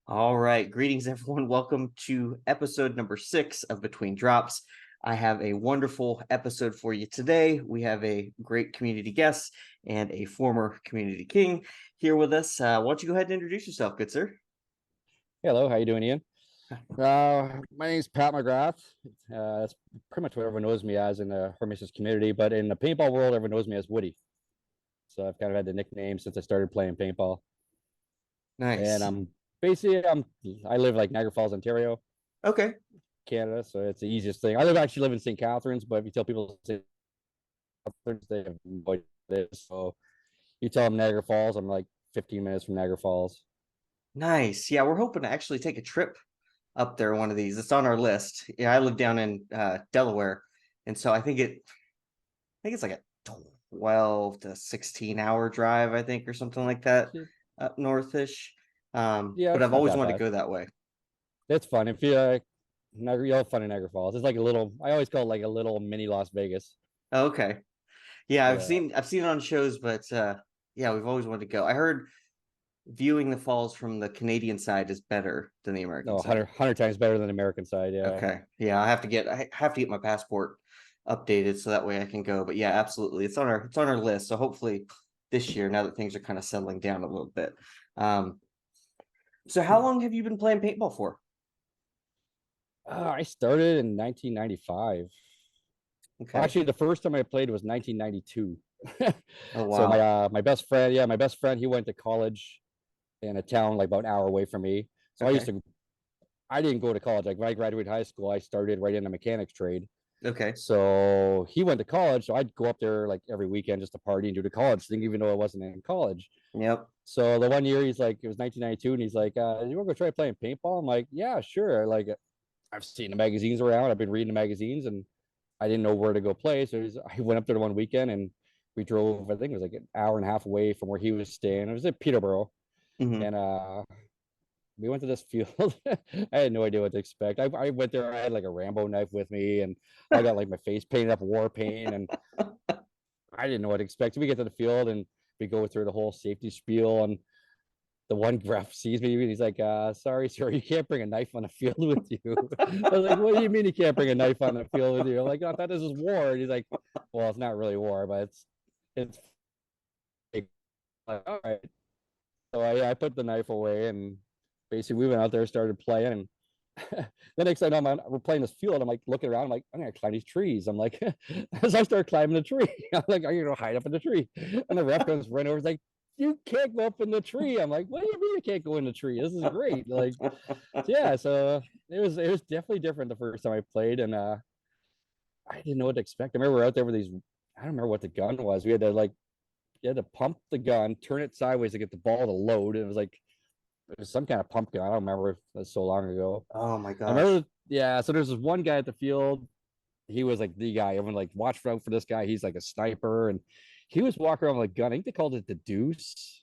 All right. Greetings, everyone. Welcome to episode number 6 of Between Drops. I have a wonderful episode for you today. We have a great community guest and a former community king here with us. Why don't you go ahead and introduce yourself, good sir? Hello, how you doing, Ian? My name's Pat McGrath. That's pretty much what everyone knows me as in the Hormesis community, but in the paintball world, everyone knows me as Woody. So I've kind of had the nickname since I started playing paintball. And Nice. I live like Niagara Falls, Ontario, Okay. Canada, so it's the easiest thing. I live in St. Catharines, but if you tell people St. Catharines, they have no idea what it is. So you tell them Niagara Falls, I'm like 15 minutes from Niagara Falls. Nice. Yeah, we're hoping to actually take a trip up there one of these. It's on our list. Yeah, I live down in Delaware, and so I think it's like a 12 to 16-hour drive, I think, or something like that, up northish. Yeah, But it's I've not always that wanted to bad. go that way. It's fun. If you you'll have fun in Niagara Falls. It's like a little. I always call it like a little mini Las Vegas. Oh, okay. Yeah, I've Yeah. seen I've seen it on shows, but yeah, we've always wanted to go. I heard viewing the falls from the Canadian side is better than the No, American side. 100 times better than the American side. Yeah. Okay. Yeah, I have to get my passport updated so that way I can go. But yeah, absolutely. It's on our list. So hopefully this year, now that things are kind of settling down a little bit. Um, so how long have you been playing paintball for? I started in 1995. Okay. Actually, the first time I played was 1992. Oh So wow. my best friend, yeah, my best friend, he went to college in a town like about an hour away from me. So Okay. I didn't go to college. Like when I graduated high school, I started right in the mechanics trade. Okay. So he went to college. So I'd go up there like every weekend just to party and do the college thing, even though I wasn't in college. Yep. So the one year he's like, it was 1992, and he's like, "You want to go try playing paintball?" I'm like, "Yeah, sure." Like, I've seen the magazines around. I've been reading the magazines, and I didn't know where to go play. So I went up there one weekend, and we drove. I think it was like an hour and a half away from where he was staying. It was at Peterborough, Hmm. and we went to this field. I had no idea what to expect. I went there. I had like a Rambo knife with me, and I got like my face painted up war paint, and I didn't know what to expect. So we get to the field, and we go through the whole safety spiel, and the one ref sees me and he's like, sorry, sir, you can't bring a knife on the field with you. I was like, what do you mean you can't bring a knife on the field with you? I'm like, I thought this was war. And he's like, well, it's not really war, but it's fake. Like, all right. So I put the knife away, and basically we went out there, started playing, and the next thing I know, we're playing this field. I'm like looking around. I'm like, I'm gonna climb these trees. I'm like, as I start climbing the tree, I'm like, are you gonna hide up in the tree? And the ref comes right over. He's like, you can't go up in the tree. I'm like, what do you mean you can't go in the tree? This is great. Like, yeah. So it was definitely different the first time I played, and I didn't know what to expect. I remember we were out there with these. I don't remember what the gun was. We had to like, you had to pump the gun, turn it sideways to get the ball to load. And it was like it was some kind of pump gun. I don't remember if that's so long ago. Oh my I gosh. remember, yeah. So there's this one guy at the field. He was like the guy. Everyone like watch out for this guy. He's like a sniper, and he was walking around with a gun. I think they called it the Deuce.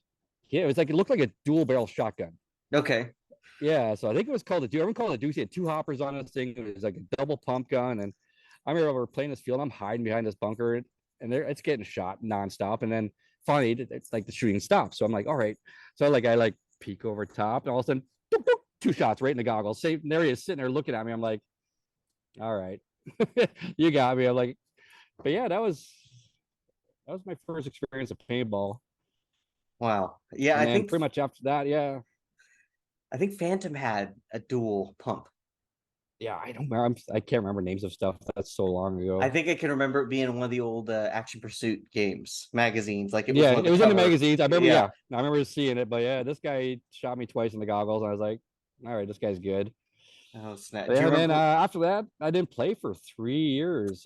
Yeah, it was like it looked like a dual barrel shotgun. Okay. Yeah, so I think it was called the Deuce. Everyone called it a Deuce. He had two hoppers on this thing. It was like a double pump gun, and I remember we were playing this field. I'm hiding behind this bunker, and it's getting shot nonstop. And then finally, it's like the shooting stops. So I'm like, all right. So like I like peek over top, and all of a sudden, boop, boop, two shots right in the goggles. Same. There he is sitting there looking at me. I'm like, all right, you got me. I'm like, but yeah, that was my first experience of paintball. Wow. Yeah, And I then think pretty much after that, yeah, I think Phantom had a dual pump. yeah, I don't remember. I can't remember names of stuff. That's so long I ago. think I can remember it being one of the old Action Pursuit games magazines. Like it was Yeah, one of it the was in the cover. magazines. I remember. Yeah. Yeah, I remember seeing it. But yeah, this guy shot me twice in the goggles, and I was like, all right, this guy's good. Oh snap! But Do yeah, you and then remember? after that, I didn't play for 3 years.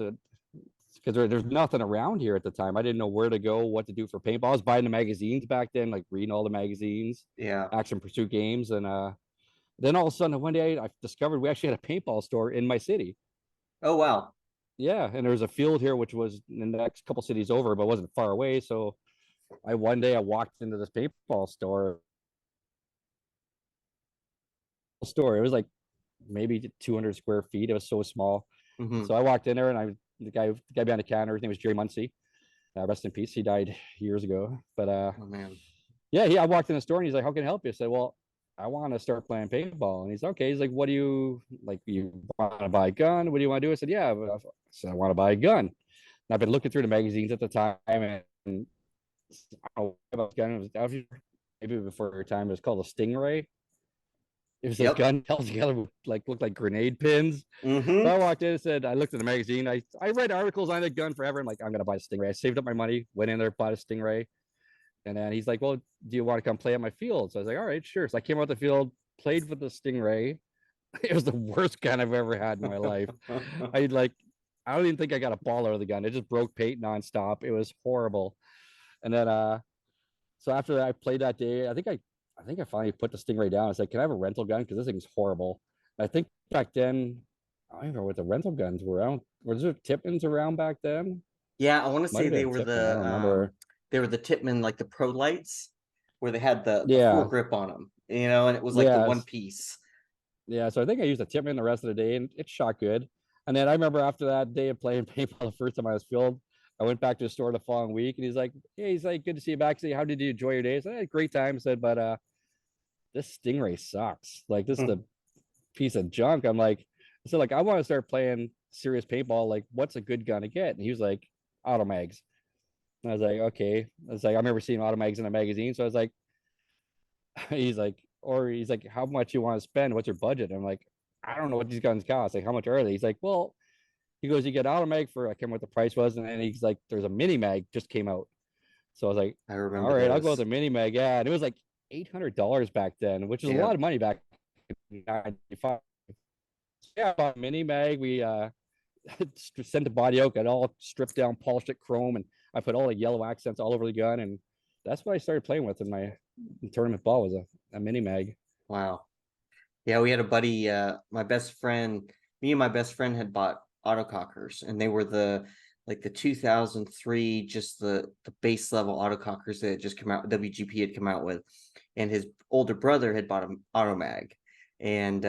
Because there's nothing around here at the time. I didn't know where to go, what to do for paintball. I was buying the magazines back then, like reading all the magazines, Yeah. action pursuit games, and then all of a sudden one day I discovered we actually had a paintball store in my city. Oh wow. Yeah, and there was a field here which was in the next couple cities over, but wasn't far away. So I one day I walked into this paintball store. It was like maybe 200 square feet. It was so small. Hmm. So I walked in there, and the guy behind the counter, his name was Jerry Muncie. Rest in peace. He died years ago. But Oh man. yeah, I walked in the store, and he's like, "How can I help you?" I said, "Well, I want to start playing paintball. And he's okay. He's like, what do you like? You want to buy a gun? What do you want to do? I said, yeah. So I want to buy a gun. And I've been looking through the magazines at the time, and I don't know about gun. It was maybe before your time. It was called a Stingray. It was this Yep. gun held together with, like, looked like grenade pins. So Mm-hmm. I walked in and said, I looked at the magazine. I read articles on the gun forever. I'm like, I'm gonna buy a Stingray. I saved up my money, went in there, bought a Stingray. And then he's like, well, do you want to come play at my field? So I was like, all right, sure. So I came out the field, played with the Stingray. It was the worst gun I've ever had in my life. I like, I don't even think I got a ball out of the gun. It just broke paint nonstop. It was horrible. And then so after I played that day, I think I finally put the Stingray down. I said, can I have a rental gun? Because this thing's horrible. And I think back then, I don't even know what the rental guns were. I don't, was there Tippmans around back then? Yeah, I want to Might say have been they a were Tippman. I don't remember. they were the Tipman, like the Pro Lights, where they had the full Yeah. grip on them, and it was like the Yeah. one piece. Yeah, so I think I used a Tippman the rest of the day, and it shot good. And then I remember after that day of playing paintball, the first time I was filled, I went back to the store the following week, and he's like, "Hey, he's like, good to see you back. Say, how did you enjoy your day?" I said, "Great time." I said, "But this Stingray sucks. Like, this is the piece of junk." I'm like, I said, like, I want to start playing serious paintball. Like, what's a good gun to get? And he was like, Automags. And I was like, okay. I was like, I remember seeing Automags in a magazine, so I was like, he's like, how much you want to spend? What's your budget? I'm like, I don't know what these guns cost. Like, how much are they? He's like, well, he goes, you get auto mag for, I can't remember what the price was. And then he's like, there's a mini mag just came out. So I was like, I all remember right, I'll go with those. the mini mag. Yeah. And it was like $800 back then, which is a lot Yep. of money back in 95. Yeah, about mini mag. We sent the body out, got all stripped down, polished it chrome, and I put all the yellow accents all over the gun. And that's what I started playing with in my tournament ball was a mini mag. Wow. Yeah, we had a buddy, my best friend, me and my best friend had bought autocockers, and they were the 2003, just the base level autocockers that had just come out, WGP had come out with, and his older brother had bought an Automag, and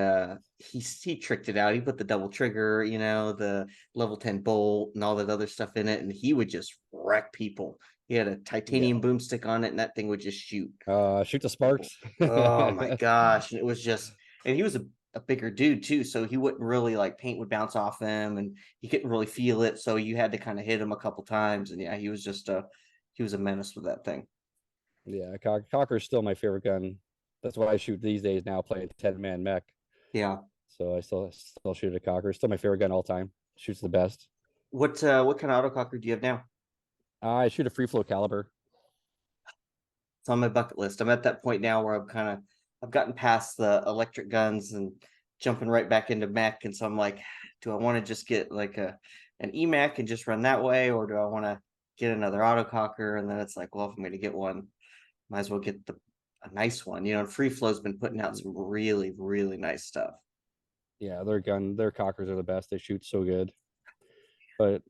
he tricked it out. He put the double trigger, the level 10 bolt and all that other stuff in it, and he would just wreck people. He had a titanium Yeah. boomstick on it, and that thing would just shoot Shoot the people. sparks. Oh my gosh. And it was just, and he was a bigger dude too. So he wouldn't really, like, paint would bounce off him and he couldn't really feel it. So you had to kind of hit him a couple times. And yeah, he was a menace with that thing. Yeah, Cocker's still my favorite gun. That's what I shoot these days now, playing 10-man mech. Yeah. So I still shoot a Cocker. Still my favorite gun all time. Shoots the best. What kind of autococker do you have now? I shoot a free flow caliber. It's on my bucket list. I'm at that point now where I've gotten past the electric guns and jumping right back into mech. And so I'm like, do I want to just get like an EMAC and just run that way, or do I want to get another autococker? And then it's like, well, if I'm going to get one, might as well get a nice one. And Free Flow's been putting out some really, really nice stuff. Yeah, their Cockers are the best. They shoot so good. But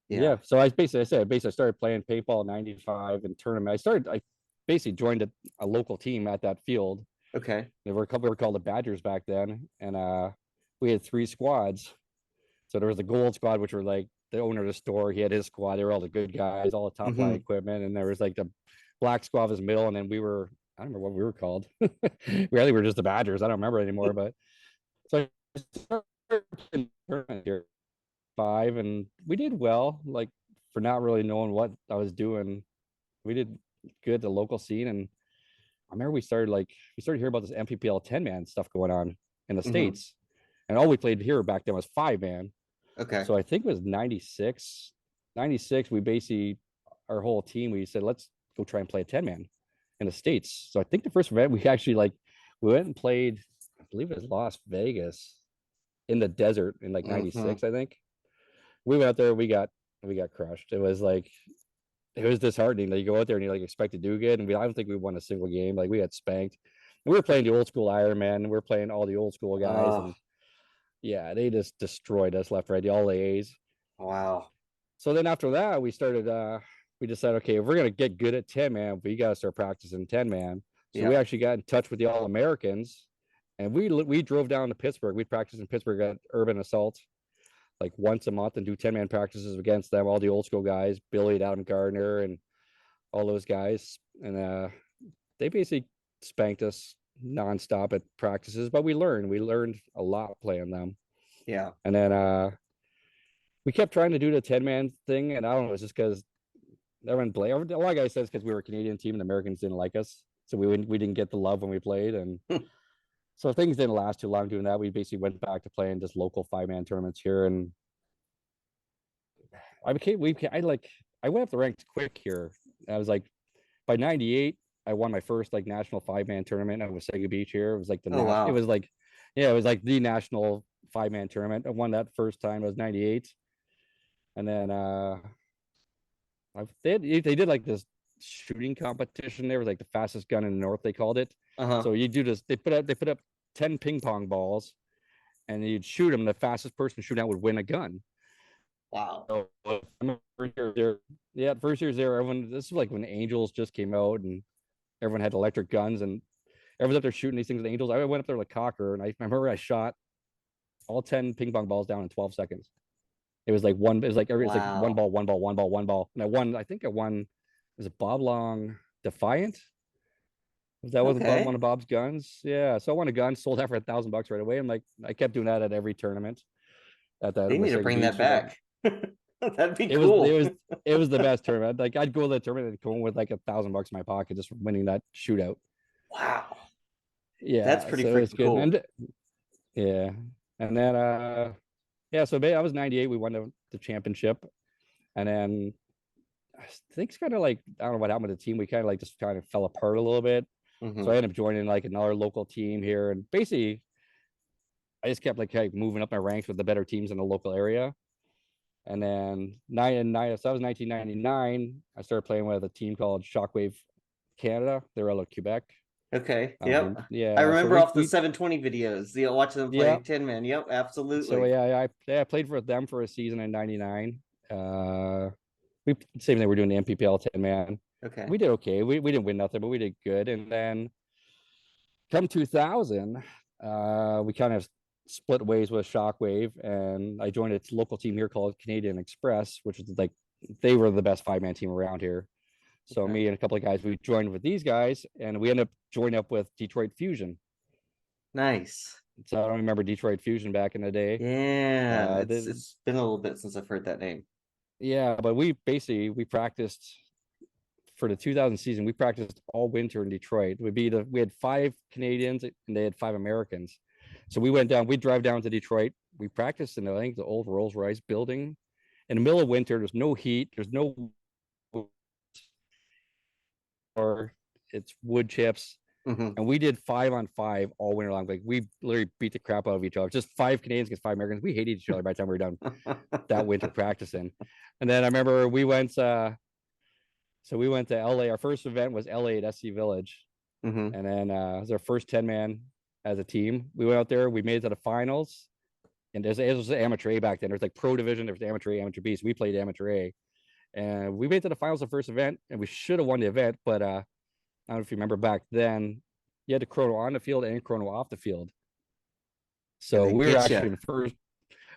Yeah. yeah, so I started playing paintball in '95 and tournament. I basically joined a local team at that field. Okay. They were called the Badgers back then, and we had 3 squads. So there was the gold squad, which were like the owner of the store. He had his squad. They were all the good guys, all the top line Mm-hmm. equipment. And there was like the black squad was middle. And then I don't remember what we were called. We really were just the Badgers. I don't remember anymore. But so I started in tournament here 5, and we did well, like, for not really knowing what I was doing. We did good at the local scene. And I remember we started hearing about this MPPL 10-man stuff going on in the Mm-hmm. States. And all we played here back then was 5-man. Okay. So I think it was 96. 96, we basically, our whole team, we said, let's go try and play a 10-man in the States. So I think the first event we actually we went and played, I believe it was Las Vegas in the desert in like Mm-hmm. 96, I think. We went out there, we got crushed. It was disheartening that you go out there and you like expect to do good. And I don't think we won a single game. Like, we got spanked. And we were playing the old school Iron Man. We were playing all the old school guys. Oh, And yeah, they just destroyed us left, right, all the A's. wow. So then after that, we decided, okay, if we're gonna get good at 10-man, we gotta start practicing 10-man. So we Yeah. actually got in touch with the All Americans, and we drove down to Pittsburgh. We practiced in Pittsburgh at Urban Assault like once a month and do 10-man practices against them, all the old school guys, Billy, Adam Gardner, and all those guys. And they basically spanked us nonstop at practices, but we learned a lot playing them. Yeah. And then we kept trying to do the 10-man thing, and I don't know, it's just because everyone played. A lot of guys says because we were a Canadian team and the Americans didn't like us, so we didn't get the love when we played, and so things didn't last too long doing that. We basically went back to playing just local 5-man tournaments here, and I went up the ranks quick here. I was like, by '98, I won my first like national 5-man tournament at Wasaga Beach here. It was like Oh it wow. was like, yeah, it was like the national 5-man tournament. I won that first time. It was '98, and then they did like this shooting competition. There was like the fastest gun in the north, they called it. Uh-huh. So you do this. They put up 10 ping pong balls, and you'd shoot them. The fastest person to shoot out would win a gun. Wow. So yeah, first year's there. Everyone, this was like when Angels just came out, and everyone had electric guns, and everyone's up there shooting these things with Angels. I went up there like cocker, and I remember I shot all 10 ping pong balls down in 12 seconds. It was like one. It was like one Wow. ball, one ball, one ball, one ball, and I won. I think I won. Was it Bob Long Defiant? Was that was one Okay. of Bob's guns? Yeah. So I won a gun, sold that for $1,000 right away. I'm like, I kept doing that at every tournament at that They need to Wasaga bring that Beach. So that back. That'd be it was it cool. was it was the best tournament. Like I'd go to the tournament and come home with like $1,000 in my pocket just winning that shootout. Wow. That's Yeah, pretty so it's freaking good. cool. And yeah, and then yeah, so I was '98. We won the championship, and then I think it's kind of like I don't know what happened with the team. We kind of like just kind of fell apart a little bit. So Hmm. I ended up joining like another local team here, and basically I just kept like moving up my ranks with the better teams in the local area. And then so that was 1999. I started playing with a team called Shockwave Canada. They're out of Quebec. Okay. Yep. I Yeah. So remember off the we 720 videos, watching them play yeah. 10 man. Yep, So absolutely. yeah, I played for them for a season in '99. We same thing. We're doing the MPPL 10-man. Okay. We did okay. We didn't win nothing, but we did good. And then come 2000, we kind of split ways with Shockwave, and I joined a local team here called Canadian Express, which is like they were the best 5-man team around here. So Okay. me and a couple of guys, we joined with these guys, and we ended up joining up with Detroit Fusion. Nice. So I don't remember Detroit Fusion back in the day. Yeah, Uh, it's they, it's been a little bit since I've heard that name. yeah, but we practiced for the 2000 season. We practiced all winter in Detroit. We had 5 Canadians and they had 5 Americans. So we'd drive down to Detroit. We practiced in I think the old Rolls Royce building in the middle of winter. There's no heat. There's no or it's wood chips. Hmm. And we did 5-on-5 all winter long. Like we literally beat the crap out of each other. Just 5 Canadians against 5 Americans. We hated each other by the time we were done that winter practicing. And then I remember we went to LA. Our first event was LA at SC Village. Hmm. And then it was our first 10-man as a team. We went out there, we made it to the finals. And it was amateur A back then. There's like pro division, there was amateur A, amateur B. So we played amateur A. And we made it to the finals the first event, and we should have won the event, but I don't know if you remember back then, you had to chrono on the field and chrono off the field. And So they get you.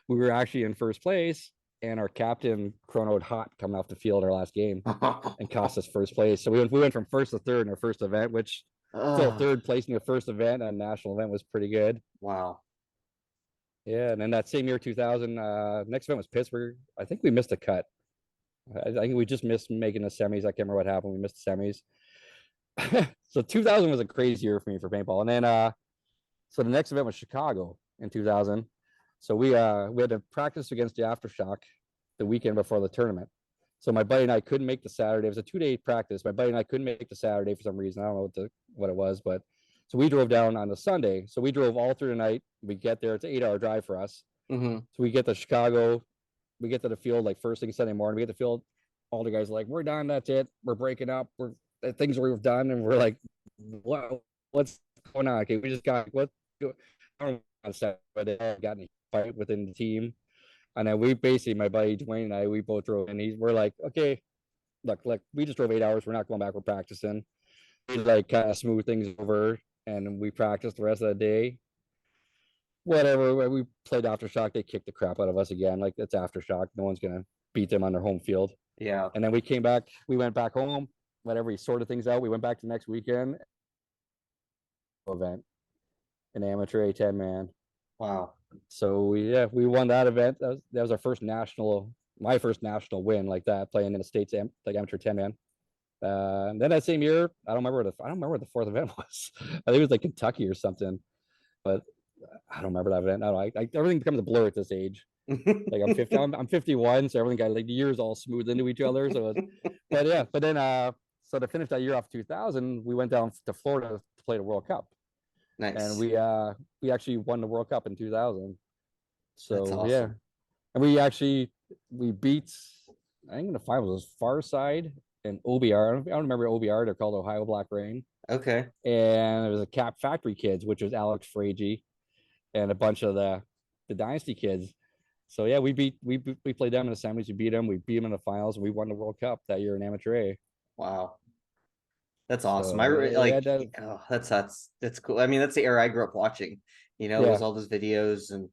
We were actually in first place, and our captain chronoed hot coming off the field our last game and cost us first place. So we went from first to third in our first event, which still Oh, third place in your first event and national event was pretty good. wow. Yeah, and then that same year, 2000, next event was Pittsburgh. I think we missed a cut. I think we just missed making the semis. I can't remember what happened. We missed the semis. So 2000 was a crazy year for me for paintball. And then so the next event was Chicago in 2000. So we had to practice against the aftershock the weekend before the tournament. So my buddy and I couldn't make the Saturday. It was a 2-day practice. My buddy and I couldn't make the Saturday for some reason. I don't know what it was, but so we drove down on the Sunday. So we drove all through the night. We get there. It's an 8-hour drive for us. Hmm. So we get to Chicago. We get to the field like first thing Sunday morning. We get to the field. All the guys are like, we're done. That's it. We're breaking up. We're things we've done, and we're like, what's going on? Okay, we just got what? I don't know, but it got in a fight within the team, and then we basically, my buddy Dwayne and I, we both drove, and we're like, okay, look, we just drove 8 hours. We're not going back. We're practicing. We like kind of smooth things over, and we practiced the rest of the day. Whatever. We played aftershock. They kicked the crap out of us again. Like it's aftershock. No one's gonna beat them on their home field. Yeah. And then we came back. We went back home. Whatever. We sorted things out. We went back to the next weekend. event, an amateur A10 man. Wow. So we won that event. That was our my first national win like that, playing in the states like amateur 10 man. And then that same year, I don't remember what the fourth event was. I think it was like Kentucky or something, but I don't remember that event. I don't know. Everything becomes a blur at this age. Like I'm 51, so everything got like the years all smooth into each other. So, but then so to finish that year off 2000, we went down to Florida to play the World Cup, and Nice. we actually won the World Cup in 2000. That's So yeah, awesome. and we beat, I think in the finals was Far Side and OBR. I don't remember OBR. They're called Ohio Black Rain, Okay. and there was a Cap Factory kids, which was Alex Fragi and a bunch of the Dynasty kids. So yeah, we played them in the semis. We beat them. We beat them in the finals, and we won the World Cup that year in amateur A. Wow. That's awesome. So yeah, Like, oh, that's cool. I mean, that's the era I grew up watching, was yeah, all those videos. And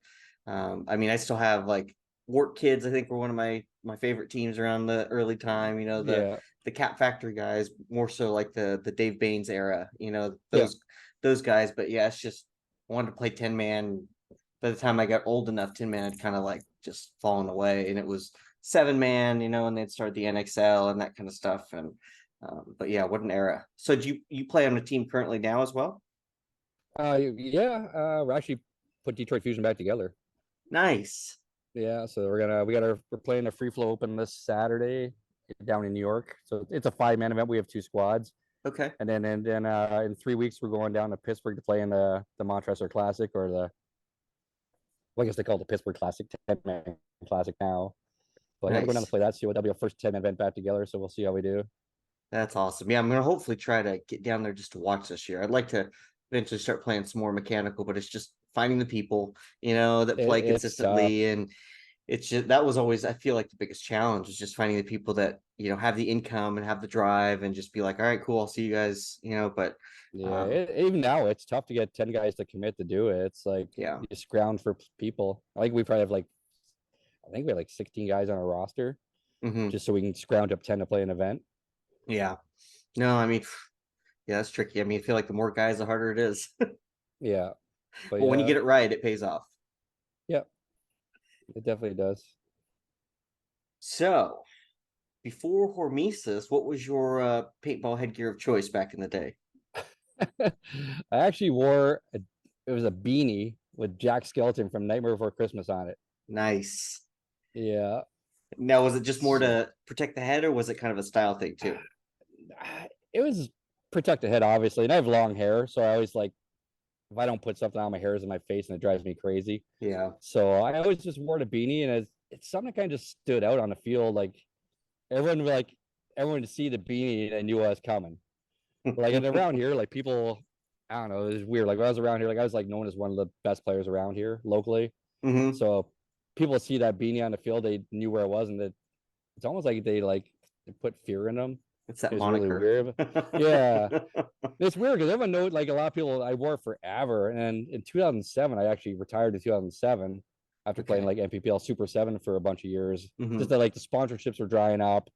I mean, I still have like Wart Kids, I think were one of my favorite teams around the early time, yeah, the Cat Factory guys, more so like the Dave Baines era, yeah, those guys. But yeah, it's just I wanted to play 10 man. By the time I got old enough, 10 man had kind of like just fallen away, and it was 7 man, and they'd start the NXL and that kind of stuff. And but yeah, what an era. So do you play on a team currently now as well? yeah. We're actually put Detroit Fusion back together. Nice. Yeah, so we're playing a free flow open this Saturday down in New York. So it's a 5-man event. We have 2 squads, Okay. and then in 3 weeks we're going down to Pittsburgh to play in the Montressor Classic, or I guess they call it the Pittsburgh Classic 10-man Classic now. But yeah, we're going down to Nice. play that. See what that'll be our first 10-man event back together. So we'll see how we do. That's awesome. Yeah, I'm gonna hopefully try to get down there just to watch this year. I'd like to eventually start playing some more mechanical, but it's just finding the people, that play It's tough. consistently. And it's just that was always, I feel like, the biggest challenge is just finding the people that, have the income and have the drive and just be like, all right, cool, I'll see you guys, but Yeah, um even now it's tough to get 10 guys to commit to do it. It's like yeah. you scrounge for people. I think we have like 16 guys on our roster Hmm. just so we can scrounge up 10 to play an event. Yeah. No, I mean, yeah, that's tricky. I mean, I feel like the more guys, the harder it is. Yeah, but But when you yeah, get it right, it pays off. yeah, it definitely does. So before Hormesis, what was your paintball headgear of choice back in the day? I actually it was a beanie with Jack Skeleton from Nightmare Before Christmas on it. Nice. Yeah. Now, was it just more So, to protect the head, or was it kind of a style thing too? it was protect the head, obviously, and I have long hair, so I always like if I don't put something on, my hair is in my face and it drives me crazy. Yeah. So I always just wore the beanie, and it's something that kind of just stood out on the field. Everyone like everyone to see the beanie and knew I was coming. Like and around here, like people, I don't know, it was weird. Like when I was around here, like I was like known as one of the best players around here locally. Hmm. So people see that beanie on the field, they knew where I was, and it's almost like they put fear in them. It's that It was really moniker. weird. Yeah, it's weird because everyone knows, like a lot of people, I wore it forever. And in 2007, I actually retired in 2007 after playing Okay. like MPPL Super 7 for a bunch of years. Just Hmm. that like the sponsorships were drying up.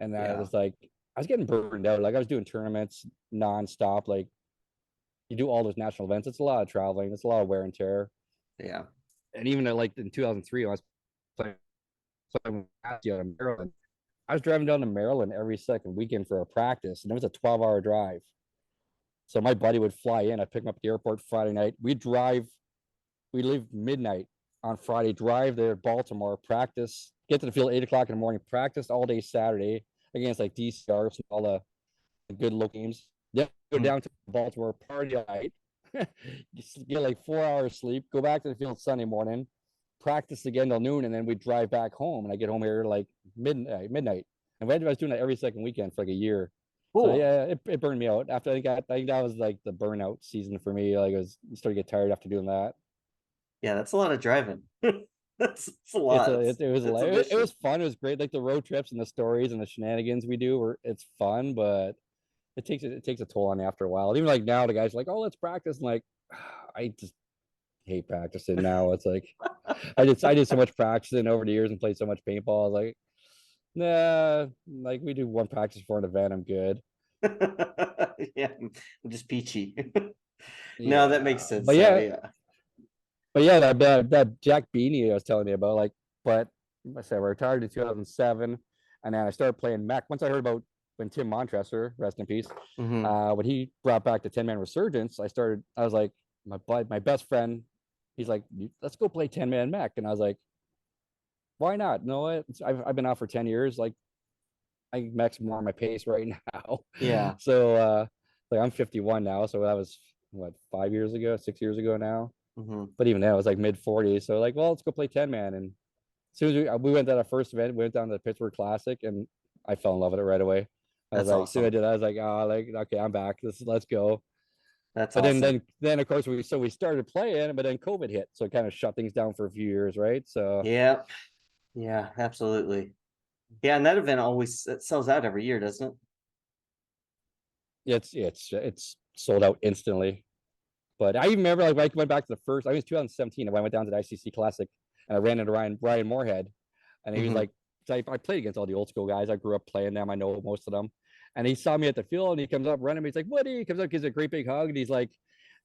And I Yeah. was like, I was getting burned out. Like I was doing tournaments nonstop. Like you do all those national events. It's a lot of traveling. It's a lot of wear and tear. Yeah. And even like in 2003, I was playing out in Maryland. I was driving down to Maryland every second weekend for a practice, and it was a 12-hour drive. So my buddy would fly in. I'd pick him up at the airport Friday night. We'd leave midnight on Friday, drive there to Baltimore, practice, get to the field 8 o'clock in the morning, practice all day Saturday against like DCRs and all the good local games. Then go Mhm. down to Baltimore, party all night, get like 4 hours sleep, go back to the field Sunday morning, practice again till noon, and then we drive back home. And I get home here like midnight. And I was doing that every second weekend for like a year. So Cool. yeah, it burned me out. After I think that was like the burnout season for me. Like I was starting to get tired after doing that. Yeah, that's a lot of driving. That's a lot. It's a It mission. was fun. It was great. Like the road trips and the stories and the shenanigans we do were it's fun, but it takes a toll on you after a while. Even like now, the guys are like, oh, let's practice. And like, I just hate practicing now. It's like I did so much practicing over the years and played so much paintball. I was like, nah, like we do one practice for an event, I'm good. Yeah, I'm just peachy. No, that makes Yeah, sense. So yeah. but yeah, that Jack Beanie I was telling you about, like, but I said I retired in 2007, and then I started playing mech. Once I heard about when Tim Montressor, rest in peace, Hmm. when he brought back the 10-man resurgence, I was like, my best friend, he's like, let's go play 10-man mech, and I was like, why not? You know what? I've been out for 10 years. Like, I think mech's more my pace right now. Yeah. So like I'm 51 now, so that was what, 5 years ago, 6 years ago now. Hmm. But even then, it was like mid 40s. So like, well, let's go play 10 man. And as soon as we went to that first event, we went down to the Pittsburgh Classic, and I fell in love with it right away. I was That's like, as soon as I awesome. did that, I was like, oh, like, okay, I'm back. Let's go. That's But then awesome. then of course we started playing, but then COVID hit, so it kind of shut things down for a few years, right? So Yeah. Yeah, absolutely. Yeah, and that event always it sells out every year, doesn't it? it's sold out instantly. But I even remember, like, I went back to the first. I was 2017 when I went down to the ICC Classic, and I ran into Ryan Moorhead, and he was Hmm. like, I played against all the old school guys. I grew up playing them. I know most of them. And he saw me at the field, and he comes up running me. He's like, "Woody!" He comes up, gives a great big hug, and he's like,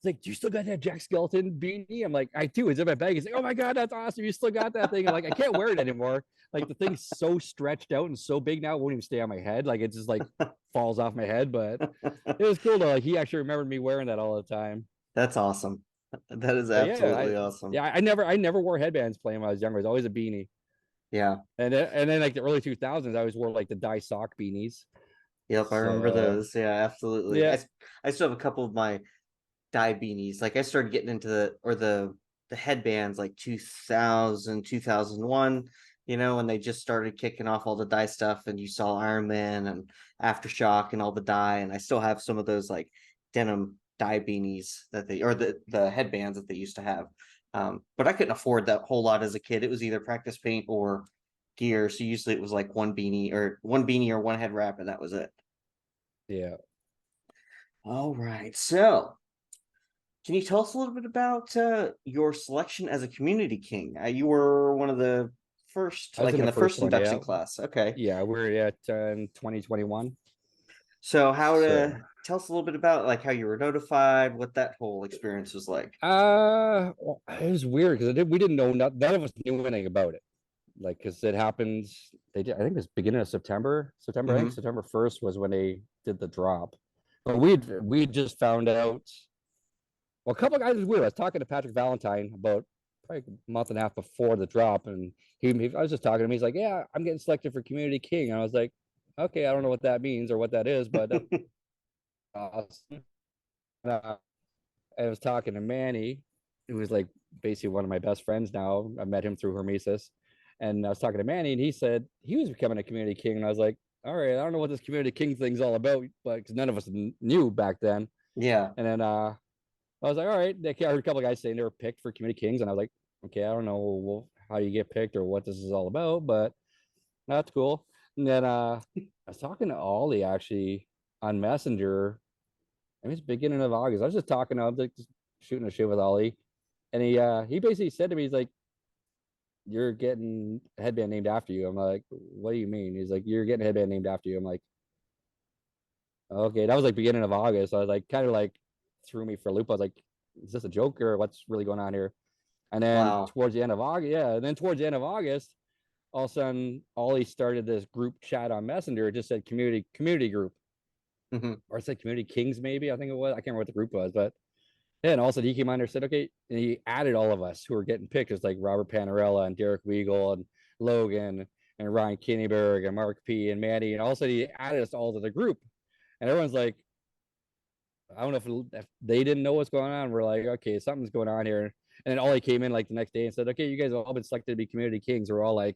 "Do you still got that Jack Skeleton beanie?" I'm like, "I do. It's in my bag." He's like, "Oh my god, that's awesome! You still got that thing?" I'm like, "I can't wear it anymore. Like, the thing's so stretched out and so big now, it won't even stay on my head. Like, it just like falls off my head." But it was cool though. Like, he actually remembered me wearing that all the time. That's awesome. That is But absolutely awesome. I never wore headbands playing when I was younger. It was always a beanie. Yeah. And then like the early 2000s, I always wore like the dye sock beanies. Yep, I remember So those. Yeah, absolutely. yeah, I still have a couple of my dye beanies. Like I started getting into the headbands like 2000, 2001. When they just started kicking off all the dye stuff and you saw Iron Man and Aftershock and all the dye, and I still have some of those like denim dye beanies that they or the headbands that they used to have. But I couldn't afford that whole lot as a kid. It was either practice paint or gear. So usually it was like one head wrap, and that was it. yeah. All right. So can you tell us a little bit about your selection as a community king? You were one of the first, I was like in in the the first first one. induction Yeah, class. Okay. yeah. We're at in 2021. So how to So tell us a little bit about like how you were notified, what that whole experience was like. well, it was weird because we didn't know, none of us knew anything about it. Like, because it happened, they did, I think it was beginning of September. I think Hmm. September 1st was when they did the drop. But we just found out. Well, a couple of guys was weird. I was talking to Patrick Valentine about probably a month and a half before the drop, and I was just talking to him. He's like, "Yeah, I'm getting selected for Community King." And I was like, "Okay, I don't know what that means or what that is, but that's awesome." Uh, I was talking to Manny, who was like basically one of my best friends now. I met him through Hormesis, and I was talking to Manny, and he said he was becoming a Community King, and I was like, "All right, I don't know what this Community King thing's all about, but because none of us knew back then." Yeah. And then I was like, all right. I heard a couple of guys saying they were picked for Community Kings, and I was like, okay, I don't know how you get picked or what this is all about, but that's cool. And then I was talking to Ollie actually on Messenger. I mean, it's beginning of August. I was just talking to him, like, just shooting a shit with Ollie, and he basically said to me, he's like, "You're getting a headband named after you." I'm like, "What do you mean?" He's like, "You're getting a headband named after you." I'm like, okay, that was like beginning of August. So I was like, kind of like threw me for a loop. I was like, is this a joke or what's really going on here? And then Wow. towards the end of August, yeah, and then towards the end of August, all of a sudden, Ollie started this group chat on Messenger. It just said community group, Hmm. or it said Community Kings, maybe. I think it was. I can't remember what the group was, but yeah, and all of a sudden he came on there and said, okay, and he added all of us who were getting picked. It's like Robert Panarella and Derek Weagle and Logan and Ryan Kinneberg and Mark P and Manny, and all of a sudden he added us all to the group, and everyone's like, I don't know if they didn't know what's going on. We're like, okay, something's going on here. And then Ollie came in like the next day and said, okay, you guys have all been selected to be Community Kings. We're all like,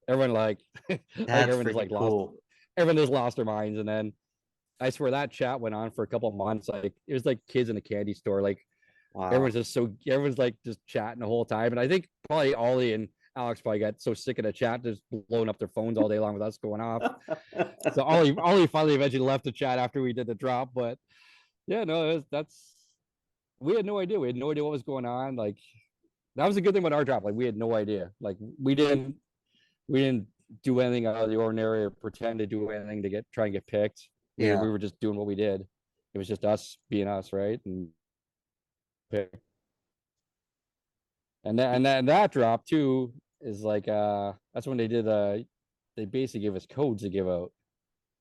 everyone like, like That's everyone just freaking like lost, cool. everyone just lost their minds. And then I swear that chat went on for a couple of months. Like, it was like kids in a candy store. Like, Wow. everyone's like just chatting the whole time. And I think probably Ollie and Alex probably got so sick of the chat, just blowing up their phones all day long with us going off. So Ollie finally eventually left the chat after we did the drop. But yeah, no, that's, we had no idea. We had no idea what was going on. Like, that was a good thing about our drop. Like, we had no idea. Like, we didn't do anything out of the ordinary or pretend to do anything to try and get picked. We Yeah. were just doing what we did. It was just us being us, right? And picked. And that drop too is like that's when they did they basically gave us codes to give out.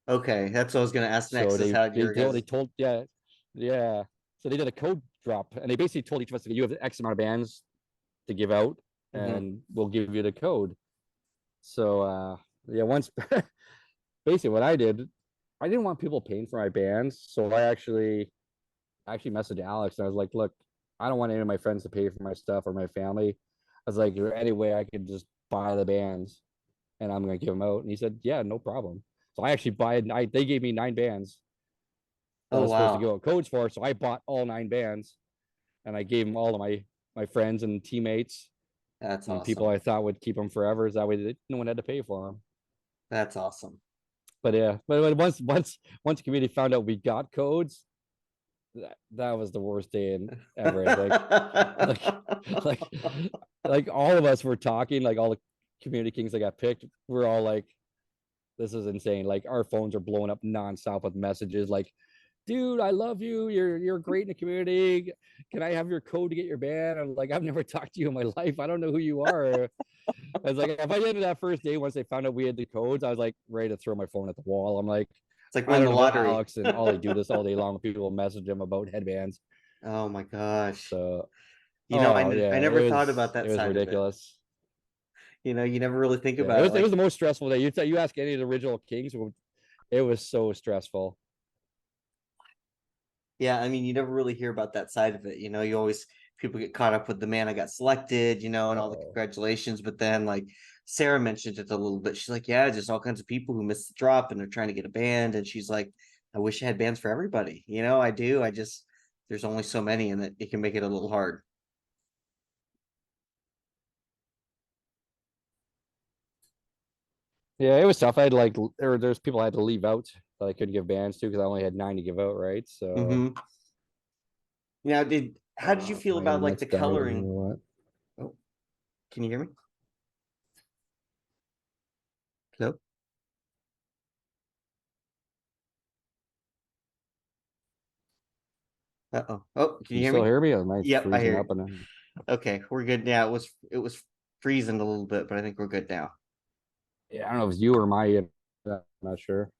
Okay, that's what I was gonna ask So next is how your they guys. told yeah. So they did a code drop and they basically told each of us you have X amount of bands to give out Mhm. and we'll give you the code. So yeah, once basically what I did, I didn't want people paying for my bands, so I actually messaged Alex and I was like, look, I don't want any of my friends to pay for my stuff or my family. I was like, any way I could just buy the bands and I'm gonna give them out. And he said, yeah, no problem. So I actually they gave me 9 bands that I Oh was supposed to wow, go out codes for. So I bought all 9 bands and I gave them all to my friends and teammates that's and people awesome. I thought would keep them forever. Is that way no one had to pay for them. That's awesome. But yeah, but once the community found out we got codes, that was the worst day in ever. I think like like like all of us were talking, like all the community kings that got picked, we're all like, this is insane. Like our phones are blowing up nonstop with messages like, dude, I love you. You're great in the community. Can I have your code to get your band? I'm like, I've never talked to you in my life. I don't know who you are. I was like, if I ended that first day, once they found out we had the codes, I was like ready to throw my phone at the wall. I'm like, It's like I win the don't know lottery. Alex and Ollie do this all day long. People message him about headbands. Oh my gosh. So, I yeah, never thought about it that was side of it. ridiculous. You never really think Yeah, about it it like. was the most stressful day. You ask any of the original Kings, it was so stressful. Yeah, I mean, you never really hear about that side of it. You always people get caught up with the man I got selected, and all the Oh, congratulations. But then, like Sarah mentioned it a little bit. She's like, "Yeah, just all kinds of people who missed the drop and they're trying to get a band." And she's like, "I wish I had bands for everybody. I do. I just there's only so many, and it can make it a little hard." yeah, it was tough. I had like there's people I had to leave out that I couldn't give bands to because I only had 9 to give out, right? So, Mm-hmm. Now, did how did you oh feel about man, like that's the dying. You coloring? know what? Oh, can you hear me? Hello. Uh-oh. Oh, can Can you you hear still me? hear me? Or am I Yep, I freezing hear up? you. And Okay, we're good now. It was freezing a little bit, but I think we're good now. yeah, I don't know if it's you or my. I'm not sure.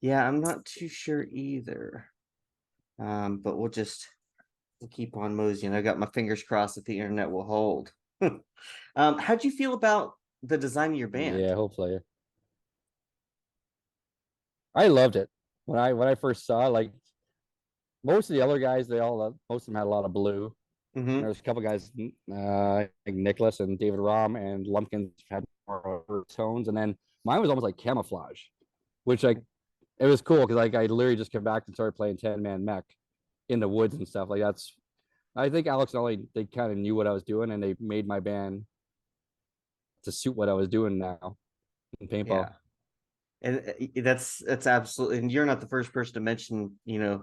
Yeah, I'm not too sure either. But we'll keep on moseying. I got my fingers crossed that the internet will hold. How'd you feel about the design of your band? Yeah, hopefully. I loved it when I first saw like most of the other guys. Most of them had a lot of blue. And Mm-hmm. there's a couple guys, like Nicholas and David Rom and Lumpkins had more tones, and then mine was almost like camouflage, which like it was cool because like I literally just came back and started playing 10-man mech in the woods and stuff. Like that's I think Alex and Ollie they kind of knew what I was doing and they made my band to suit what I was doing now in Yeah. paintball. And that's absolutely, and you're not the first person to mention,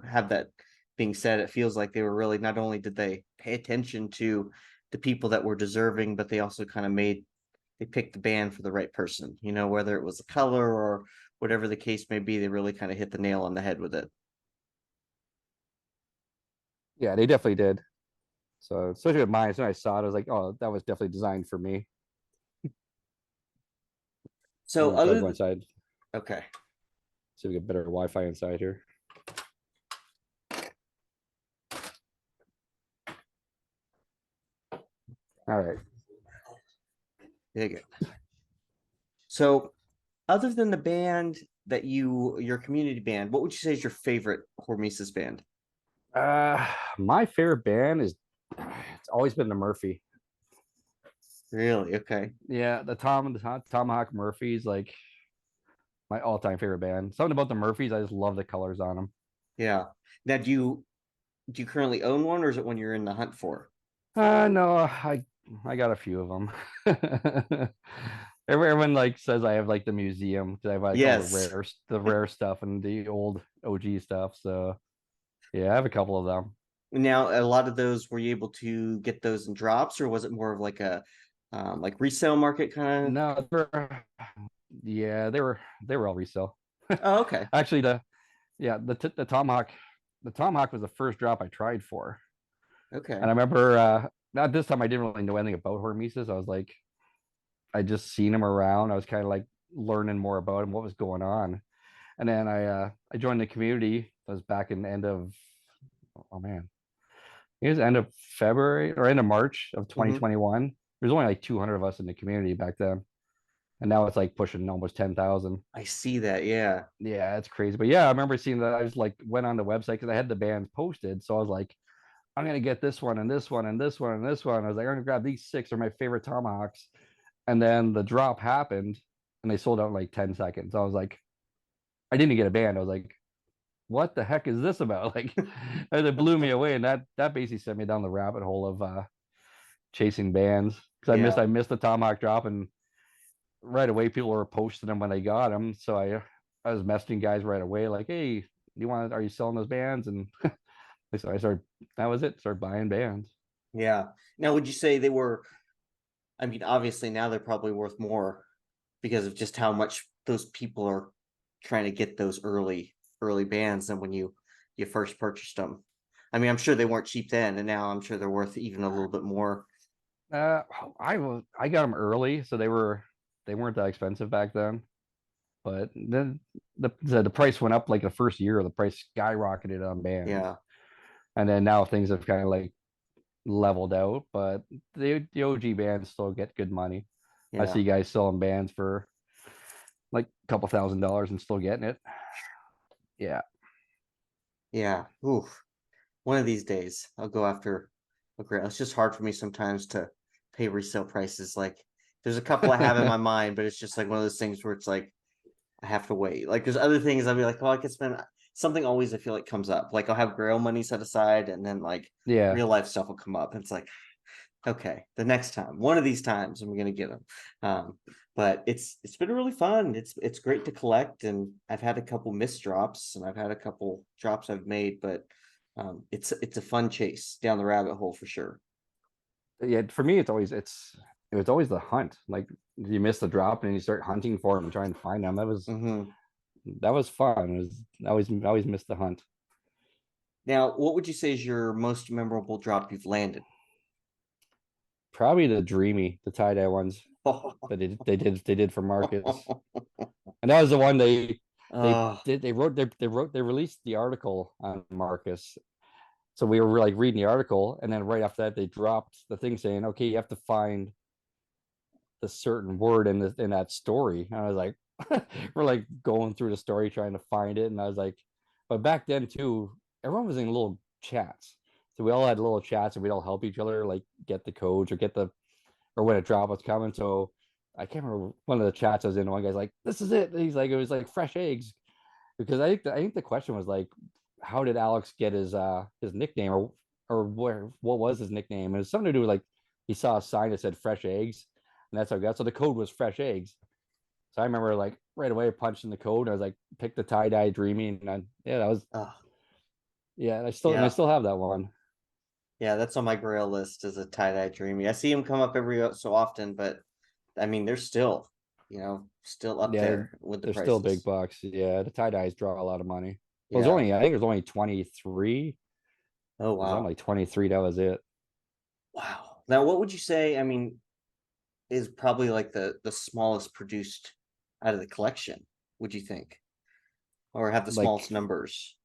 have that being said. It feels like they were really, not only did they pay attention to the people that were deserving, but they also kind of they picked the band for the right person, whether it was the color or whatever the case may be. They really kind of hit the nail on the head with it. Yeah, they definitely did. So especially with mine, as soon as I saw it, I was like, oh, that was definitely designed for me. I'm So gonna try to go inside, okay. see if we get better Wi-Fi inside here. All right. There you go. So other than the band your community band, what would you say is your favorite Hormesis band? My favorite band is it's always been the Murphy. Really? Okay. Yeah, the Tomahawk Murphys, like my all-time favorite band. Something about the Murphys, I just love the colors on them. Yeah. Now, do you currently own one, or is it one you're in the hunt for? No, I got a few of them. Everyone like says I have like the museum because I have like all Yes. the rare stuff and the old OG stuff. So yeah, I have a couple of them. Now, a lot of those, were you able to get those in drops, or was it more of like a like resale market kind of? No, yeah, they were all resale. Oh, okay. Actually, the Tomahawk was the first drop I tried for. Okay. And I remember not this time I didn't really know anything about Hormesis. I was like, I just seen him around. I was kind of like learning more about him, what was going on. And then I joined the community. I was back in the end of, oh man, it was end of February or end of March of Hmm. 2021. There's only like 200 of us in the community back then, and now it's like pushing almost 10,000. I see that. Yeah. Yeah, it's crazy. But yeah, I remember seeing that. I just like went on the website because I had the bands posted, so I was like, I'm gonna get this one and this one and this one and this one. I was like, I'm gonna grab these six are my favorite tomahawks. And then the drop happened, and they sold out in like 10 seconds. I was like, I didn't get a band. I was like, what the heck is this about? Like, it blew me away, and that basically sent me down the rabbit hole of chasing bands because Yeah. I missed the tomahawk drop, and right away people were posting them when they got them. So I was messaging guys right away, like, hey, are you selling those bands? And so I started, that was it, started buying bands. Yeah. Now, would you say they were? I mean, obviously now they're probably worth more because of just how much those people are trying to get those early bands than when you first purchased them. I mean, I'm sure they weren't cheap then, and now I'm sure they're worth even a little bit more. Uh, I got them early, so they weren't that expensive back then. But then the price went up like the first year. The price skyrocketed on bands, Yeah. and then now things have kind of like leveled out. But the OG bands still get good money. I Yeah. see guys selling bands for like a couple $1,000s and still getting it. Yeah, Yeah. Ooh. One of these days I'll go after a grail. It's just hard for me sometimes to pay resale prices. Like there's a couple I have in my mind, but it's just like one of those things where it's like I have to wait. Like there's other things I'll be like, oh, I could spend something always I feel like comes up. Like I'll have grail money set aside and then like yeah, real life stuff will come up. And it's like, okay, the next time, one of these times I'm gonna get them. Um, but it's been really fun. It's great to collect, and I've had a couple missed drops, and I've had a couple drops I've made, but it's a fun chase down the rabbit hole for sure. yeah. For me, it was always the hunt. Like you miss the drop and you start hunting for them and trying to find them. Hmm. That was fun. It was I always missed the hunt. Now, what would you say is your most memorable drop you've landed? Probably the dreamy, the tie dye ones that they did for Marcus, and that was the one Oh, they released the article on Marcus. So we were like reading the article, and then right after that they dropped the thing saying, okay, you have to find the certain word in that story. And I was like, we're like going through the story trying to find it, and I was like, but back then too, everyone was in little chats. So we all had little chats and we'd all help each other like get the codes or get the or when a drop was coming. So I can't remember one of the chats I was in. One guy's like, "This is it." He's like, "It was like fresh eggs," because I think the question was like, "How did Alex get his nickname or where what was his nickname?" And it was something to do with like he saw a sign that said fresh eggs, and that's how I got. So the code was fresh eggs. So I remember like right away punching the code. And I was like, pick the tie dye dreamy, and yeah, that was oh, yeah. And I yeah, still have that one. yeah. That's on my grail list as a tie dye dreamy. I see them come up every so often, but I mean they're still, still up Yeah, there with the they're still big prices. bucks. Yeah, the tie dyes draw a lot of money. Well, it was Yeah. only I think it was only 23. It Oh was on wow. like 23. That was it. Wow. Now, what would you say? I mean, is probably like the smallest produced out of the collection, would you think? Or have the smallest Like numbers?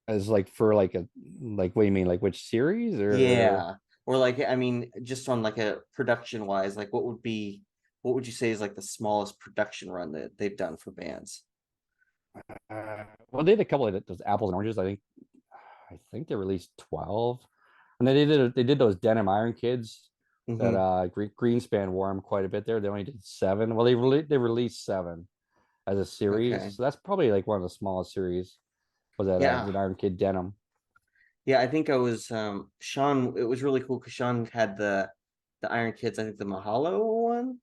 as like for like a like what do you mean? Like which series or Yeah. Or like, I mean, just on like a production wise, like what would you say is like the smallest production run that they've done for bands? well they had a couple of those apples and oranges. I think they released 12. And then they did those denim iron kids that Hmm. Greenspan wore them quite a bit there. They only did seven. Well, they released seven as a series. Okay. So that's probably like one of the smallest series was that Yeah. the Iron Kid denim. Yeah, I think I was Sean, it was really cool because Sean had the Iron Kids, I think the Mahalo one.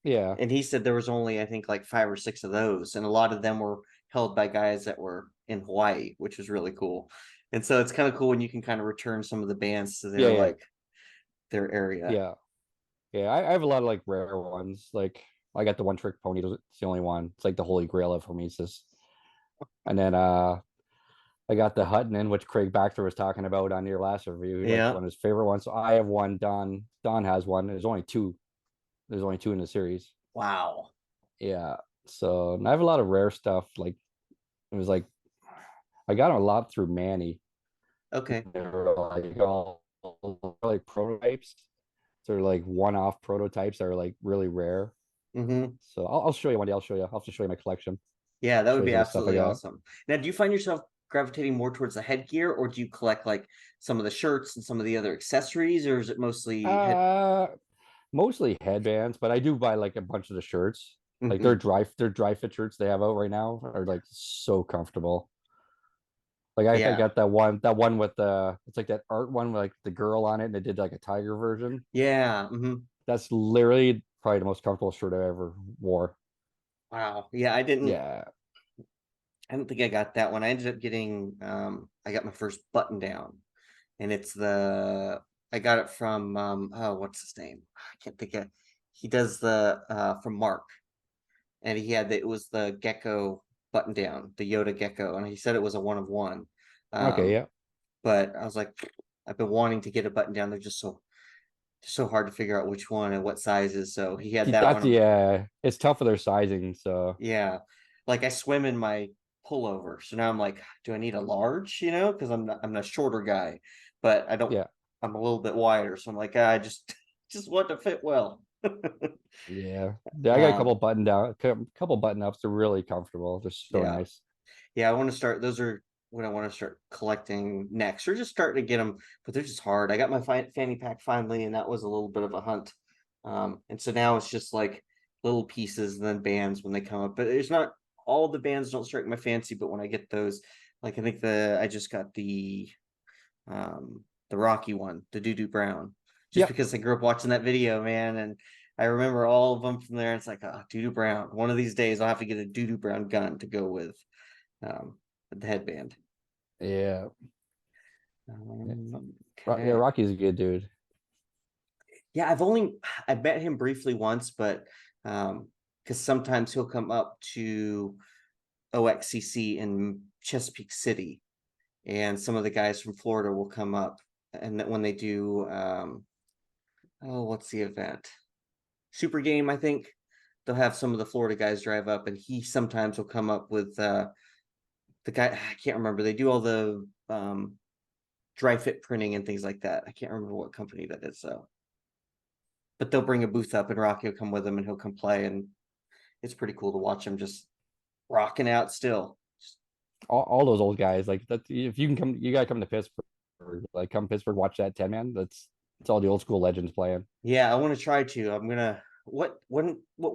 Yeah. And he said there was only I think like five or six of those, and a lot of them were held by guys that were in Hawaii, which was really cool. And so it's kind of cool when you can kind of return some of the bands to Yeah, their yeah, like their area. yeah. Yeah. I have a lot of like rare ones. Like I got the one trick pony. It's the only one. It's like the holy grail of Hormesis. And then I got the Hutton, which Craig Baxter was talking about on your last review, like Yeah. one of his favorite ones. So I have one. Don has one. There's only two. There's only two in the series. Wow. Yeah. So and I have a lot of rare stuff. Like it was like I got a lot through Manny. Okay. They were like all like prototypes. So they're like one-off prototypes that are like really rare. Mm-hmm. So I'll show you one day. I'll show you. I'll have to show you my collection. Yeah, that would Show you be some of the stuff I absolutely got. awesome. Now, do you find yourself gravitating more towards the headgear, or do you collect like some of the shirts and some of the other accessories, or is it mostly head? Uh, Mostly headbands, but I do buy like a bunch of the shirts. Like Hmm. their dry fit shirts they have out right now are like so comfortable. Like I Yeah. got that one with the it's like that art one with like the girl on it and they did like a tiger version. Yeah. Hmm. That's literally probably the most comfortable shirt I ever wore. Wow. Yeah, I didn't. Yeah. I don't think I got that one. I ended up getting. I got my first button down, and it's the. I got it from. Oh, what's his name? I can't think of. He does the from Mark, and he had the, it was the gecko button down, the Yoda gecko, and he said it was a one of one. Okay, Um, yeah. but I was like, I've been wanting to get a button down. They're just so hard to figure out which one and what sizes. So he had that That's one. yeah, it's tough for their sizing, so Yeah, like I swim in my pullover, so now I'm like, do I need a large? You know, because I'm a shorter guy, but I don't. yeah. I'm a little bit wider, so I'm like, I just just want to fit well. Yeah. Yeah, I got a um, couple button ups. They're really comfortable. They're so yeah. nice. Yeah, I want to start. Those are what I want to start collecting next, or just starting to get them. But they're just hard. I got my fanny pack finally, and that was a little bit of a hunt. And so now it's just like little pieces and then bands when they come up. But there's not all the bands don't strike my fancy. But when I get those, like I think I just got the Rocky one, the Doo Doo Brown, just Yep. because I grew up watching that video, man, and I remember all of them from there. It's like, oh, Doo Doo Brown. One of these days, I'll have to get a Doo Doo Brown gun to go um, the headband. Yeah. Yeah. Yeah, Okay. Rocky's a good dude. Yeah, I met him briefly once, but because sometimes he'll come up to OXCC in Chesapeake City, and some of the guys from Florida will come up, and that when they do oh, what's the event? Super Game, I think. They'll have some of the Florida guys drive up, and he sometimes will come up with the guy. I can't remember. They do all the dry fit printing and things like that. I can't remember what company that is though. But they'll bring a booth up and Rocky will come with them and he'll come play, and it's pretty cool to watch him just rocking out still. All those old guys, like that if you can come you gotta come to Pittsburgh. Like come Pittsburgh, watch that 10 man. It's all the old school legends playing. Yeah, I want to try to. I'm gonna what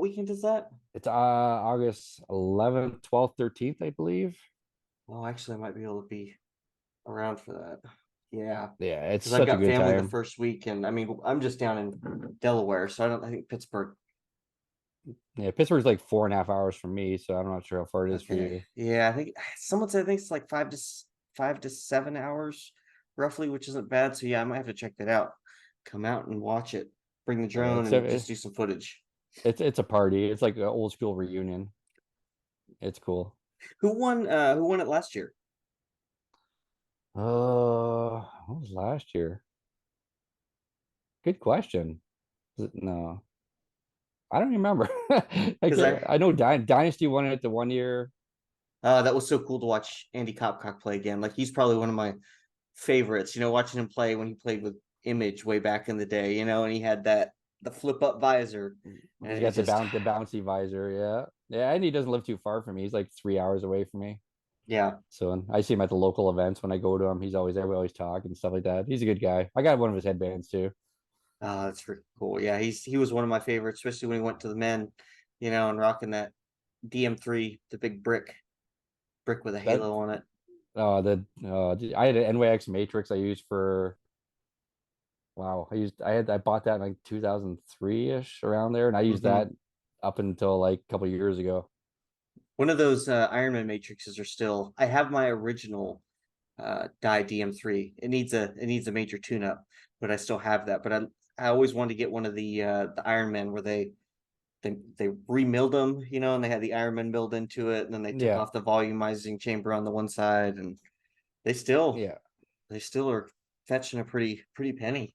weekend is that? It's August 11th, 12th, 13th, I believe. Well, actually I might be able to be around for that. Yeah. Yeah, it's Because I've such a got good family the time. first week, and I mean I'm just down in Delaware, so I think Pittsburgh. Yeah, Pittsburgh's like 4.5 hours from me, so I'm not sure how far it is for Okay. you. Yeah, I think someone said I think it's like 5 to 7 hours roughly, which isn't bad. So yeah, I might have to check that out. Come out and watch it. Bring the Yeah, drone and just do some footage. it's a party. It's like an old school reunion. It's cool. Who won it last year? What was last year? Good question. No, I don't remember. I Because can't. I know Dynasty won it the one year. that was so cool to watch Andy Copcock play again. Like he's probably one of my favorites, watching him play when he played with Image way back in the day, and he had the flip up visor. He's And it got just the bouncy visor. Yeah, yeah, and he doesn't live too far from me. He's like 3 hours away from me. yeah. So and I see him at the local events when I go to him. He's always there. We always talk and stuff like that. He's a good guy. I got one of his headbands too. That's pretty cool. Yeah, he was one of my favorites, especially when he went to the men, and rocking that DM3, the big brick with a That halo on it. I had an NYX Matrix I used for I bought that in like 2003-ish around there, and I used Hmm. that up until like a couple of years ago. One of those Iron Man matrices are still. I have my original die DM3. It needs a major tune up, but I still have that. But I always wanted to get one of the Iron Man where they remilled them, and they had the Iron Man milled into it, and then they took Yeah, off the volumizing chamber on the one side, and they still Yeah. they still are fetching a pretty penny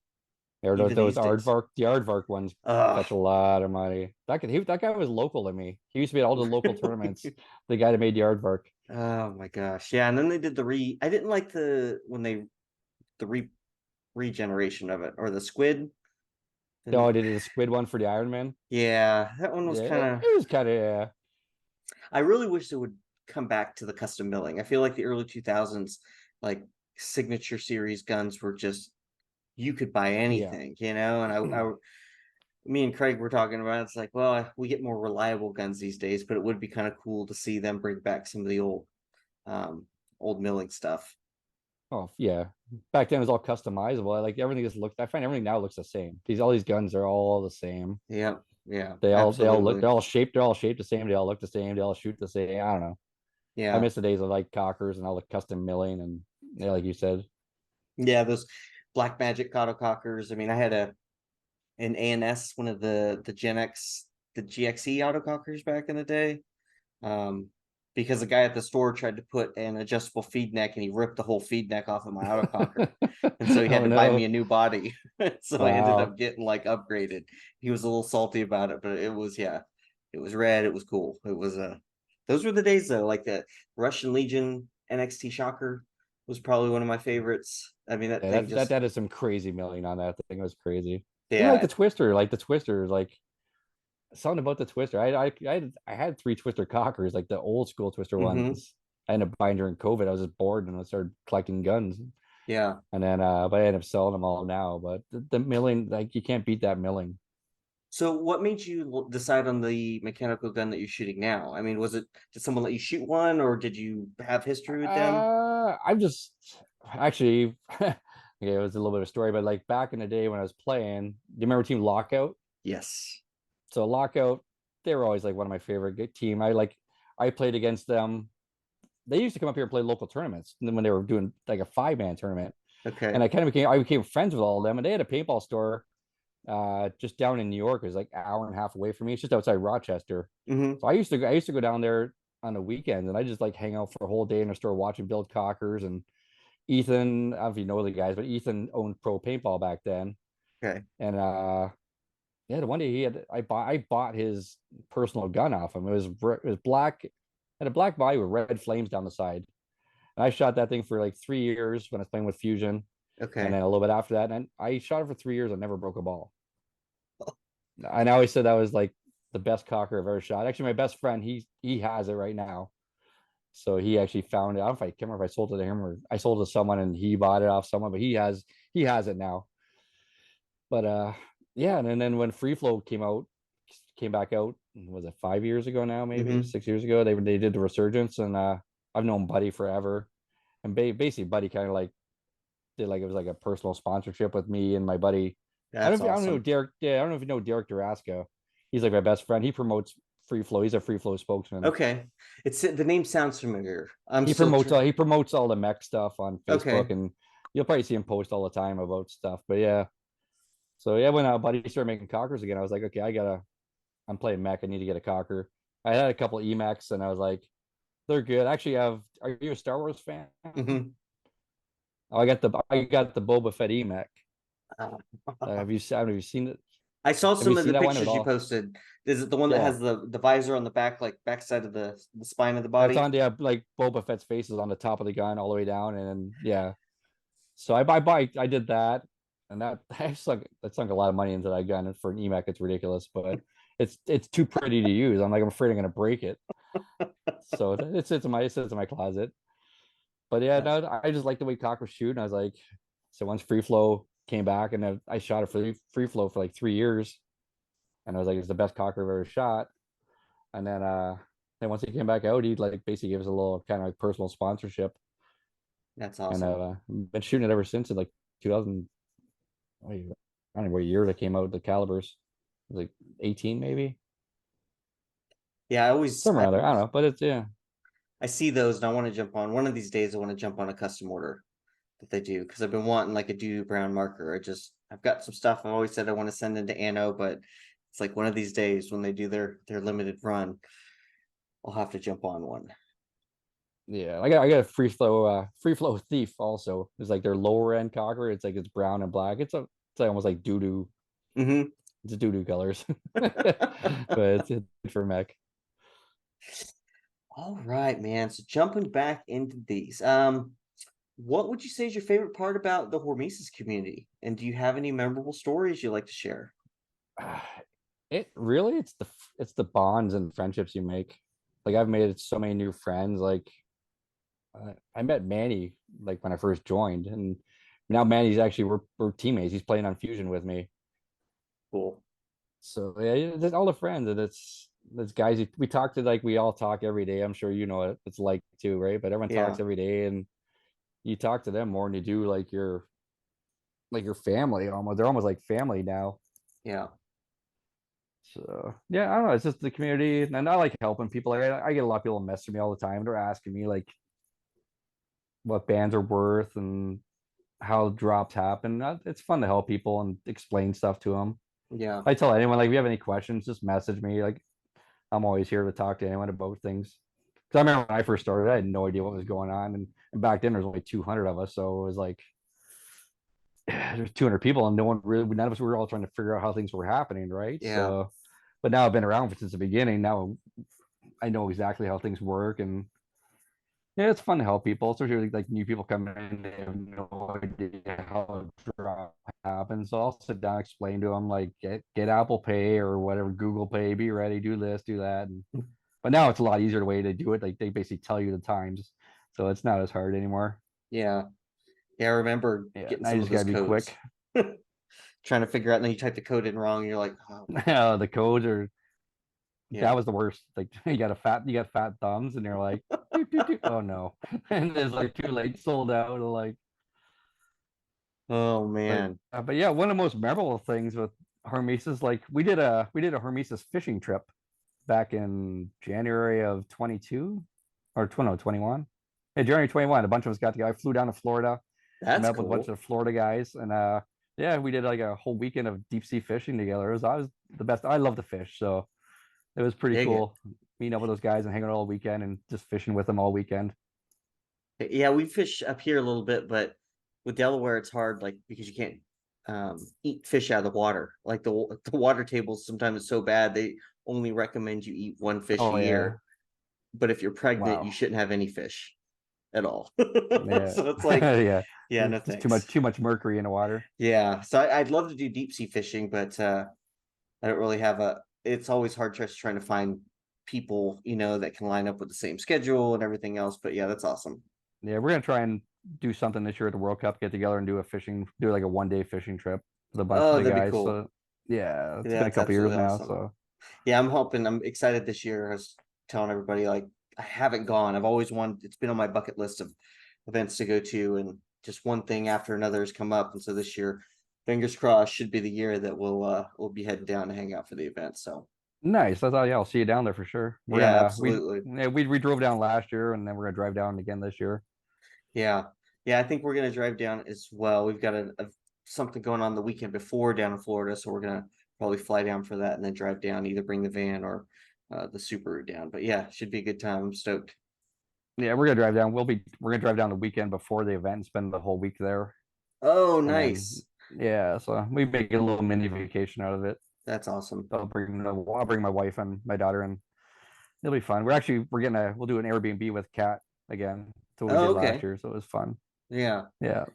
Or even those these days. aardvark ones Ugh. fetch a lot of money. That guy was local to me. He used to be at all the local tournaments. The guy that made the aardvark. Oh my gosh. Yeah, and then they did I didn't like the regeneration of it or the squid. Oh, And I did the squid one for the Iron Man. yeah, that one was Yeah, kind of it was kind of yeah. I really wish it would come back to the custom milling. I feel like the early 2000s like signature series guns were just you could buy Yeah. anything, and me and Craig were talking about it's like, well, we get more reliable guns these days, but it would be kind of cool to see them bring back some of the um old milling stuff. Oh yeah. Back then it was all customizable. Like everything just looked. I find everything now looks the same. All these guns are all the same. Yeah, yeah, They all look. absolutely. They're all shaped the same. They all look the same. They all shoot the same. I don't know. I Yeah, miss the days of like cockers and all the custom milling and yeah, like you said. yeah, those Black Magic autocockers. I mean, I had an ANS, one of the Gen X, the GXE autocockers back in the day. Um, because the guy at the store tried to put an adjustable feed neck and he ripped the whole feed neck off of my autococker. And so he had Oh to buy me no. a new body. So I ended Wow. up getting like upgraded. He was a little salty about it, but it was red. It was cool. It was those were the days though. Like the Russian Legion NXT Shocker was probably one of my favorites. I mean, that Yeah, thing that just, that is some crazy milling on that thing. It was crazy. Even yeah. like the twister, like something about the twister. I had three twister cockers, like the old school twister Hmm. ones. I ended up buying during COVID. I was just bored and I started collecting guns. Yeah. And then but I ended up selling them all now. But the milling, like you can't beat that milling. So what made you decide on the mechanical gun that you're shooting now? I mean, did someone let you shoot one or did you have history with them? I'm just actually okay, it was a little bit of a story, but like back in the day when I was playing, do you remember Team Lockout? Yes. So Lockout, they were always like one of my favorite team. I played against them. They used to come up here and play local tournaments. And then when they were doing like a 5-man tournament, and Okay. I became friends with all of them. And they had a paintball store just down in New York. It was like an hour and a half away from me. It's just outside Rochester. Hmm. So I used to go down there on the weekends and I just like hang out for a whole day in the store watching Bill Cockers and Ethan. I don't know if you know the guys, but Ethan owned Pro Paintball back then. Okay. And yeah, the one day I bought his personal gun off him. It was black, had a black body with red flames down the side. And I shot that thing for like 3 years when I was playing with Fusion. And Okay. then a little bit after that, and I shot it for 3 years. I never broke a ball. I always said that was like the best cocker I've ever shot. Actually, my best friend, he has it right now. So he actually found it. I don't know if I can't remember if I sold it to him or I sold it to someone and he bought it off someone, but he has it now. But yeah, and then when Free Flow came back out, was it 5 years ago now, maybe Hmm. 6 years ago? They did the resurgence, and I've known Buddy forever, and basically Buddy kind of like did like it was like a personal sponsorship with me and my buddy. That's I don't know awesome. Derek. Yeah, I don't know if you know Derek Durasco. He's like my best friend. He promotes Free Flow. He's a Free Flow spokesman. Okay. The name sounds familiar. I'm He still promotes all he promotes all the mech stuff on Facebook, okay. and you'll probably see him post all the time about stuff. But yeah, so yeah, when Buddy started making cockers again, I was like, okay, I'm playing mech. I need to get a cocker. I had a couple of Emacs, and I was like, they're good. Actually, are you a Star Wars fan? Hmm. Oh, I got the Boba Fett Emac. Have you seen it? I saw Have you some of seen the that one at pictures you all? posted. Is it the one that Yeah. has the visor on the back, like backside of the spine of the It's body? on the like Boba Fett's face is on the top of the gun all the way down, and then, yeah. So I did that, and that I sunk a lot of money into that gun. And for an EMAC, it's ridiculous, but it's too pretty to use. I'm afraid I'm gonna break it. So it sits in my closet. But yeah, Uh, no, I just like the way Cock was shooting. I was like, so once Free Flow came back, and then I shot it for Free Flow for like 3 years, and I was like, it's the best cocker I've ever shot. And then once he came back out, he like basically gave us a little kind of like personal sponsorship, that's and awesome. I've been shooting it ever since in like 2000. I don't know what year they came out. The calibers, it was like 18 maybe, Yeah, somewhere around there. I don't know, but it's yeah. I see those and I want to jump on. One of these days I want to jump on a custom order that they do because I've been wanting like a Doo Brown marker. I've got some stuff I've always said I want to send into Anno, but it's like one of these days when they do their limited run, I'll have to jump on one. Yeah, I got a free flow thief also. It's like their lower end cocker. It's like it's brown and black. It's like almost like doo doo. Hmm. It's doo doo colors, but it's good for mech. All right, man. So jumping back into these, what would you say is your favorite part about the Hormesis community? And do you have any memorable stories you like to share? It really it's the bonds and friendships you make. Like I've made so many new friends. Like I met Manny like when I first joined, and now Manny's actually we're teammates. He's playing on Fusion with me. Cool. So yeah, there's all the friends, and it's guys we talk to, like we all talk every day. I'm sure you know what it's like too, right? But everyone talks Yeah. every day, and you talk to them more than you do like your family almost. They're almost like family now. Yeah. So yeah, I don't know. It's just the community, and I like helping people. Like I get a lot of people messaging me all the time. They're asking me like what bands are worth and how drops happen. It's fun to help people and explain stuff to them. Yeah. I tell anyone like if you have any questions, just message me. Like I'm always here to talk to anyone about things. Because I remember when I first started, I had no idea what was going on, and back then there was only 200 of us, so it was like there's 200 people, and none of us were all trying to figure out how things were happening, right? Yeah. So, but now I've been around since the beginning. Now I know exactly how things work, and yeah, it's fun to help people, especially like new people come in. They have no idea how a drop happens. So I'll sit down, explain to them like get Apple Pay or whatever, Google Pay, be ready, do this, do that. But now it's a lot easier the way to do it. Like they basically tell you the times, so it's not as hard anymore. Yeah. Yeah. I remember Yeah, getting now you some of just those gotta be codes, quick. trying to figure out, and then you type the code in wrong. And you're like, oh, The codes are that yeah. was the worst. Like you got fat thumbs, and you're like, doot, doot, doot. Oh no, and it's like too late, sold out. Like Oh, man. but yeah, one of the most memorable things with Hormesis, like we did a Hormesis fishing trip back in January of 22 or 21. Yeah, January 21. A bunch of us got together. I flew down to Florida, That's met up with a bunch cool. of Florida guys, and yeah, we did like a whole weekend of deep sea fishing together. I was the best. I love to fish, so it was pretty Dig it. cool meeting up with those guys and hanging out all weekend and just fishing with them all weekend. Yeah, we fish up here a little bit, but with Delaware, it's hard, like because you can't eat fish out of the water. Like the water table sometimes is so bad they only recommend you eat one fish a Oh yeah. year. But if you're pregnant, you Wow. shouldn't have any fish at all. Yeah. So it's like, Yeah. yeah, no Just thanks. too much mercury in the water. Yeah, so I'd love to do deep sea fishing, but I don't really have a. It's always hard just trying to find people, that can line up with the same schedule and everything else. But yeah, that's awesome. Yeah, we're gonna try and do something this year at the World Cup, get together and do like a 1 day fishing trip with a bunch of Oh, the that'd be guys. cool. So yeah, it's Yeah, been a that's couple years absolutely now. awesome. So Yeah, I'm hoping. I'm excited this year. I was telling everybody like I haven't gone. I've always wanted. It's been on my bucket list of events to go to, and just one thing after another has come up. And so this year, fingers crossed, should be the year that we'll be heading down to hang out for the event. So nice. I thought, yeah, I'll see you down there for sure. yeah, absolutely. We drove down last year, and then we're gonna drive down again this year. Yeah, yeah. I think we're gonna drive down as well. We've got something going on the weekend before down in Florida, so we're gonna probably fly down for that and then drive down. Either bring the van or the Subaru down. But yeah, should be a good time. I'm stoked. Yeah, we're gonna drive down. We're gonna drive down the weekend before the event and spend the whole week there. Oh, And then nice. yeah, so we make a little mini vacation out of it. That's awesome. I'll bring my wife and my daughter, and it'll be fun. We'll do an Airbnb with Kat again. That's what we Oh, did last okay. year, so it was fun. Yeah. Yeah.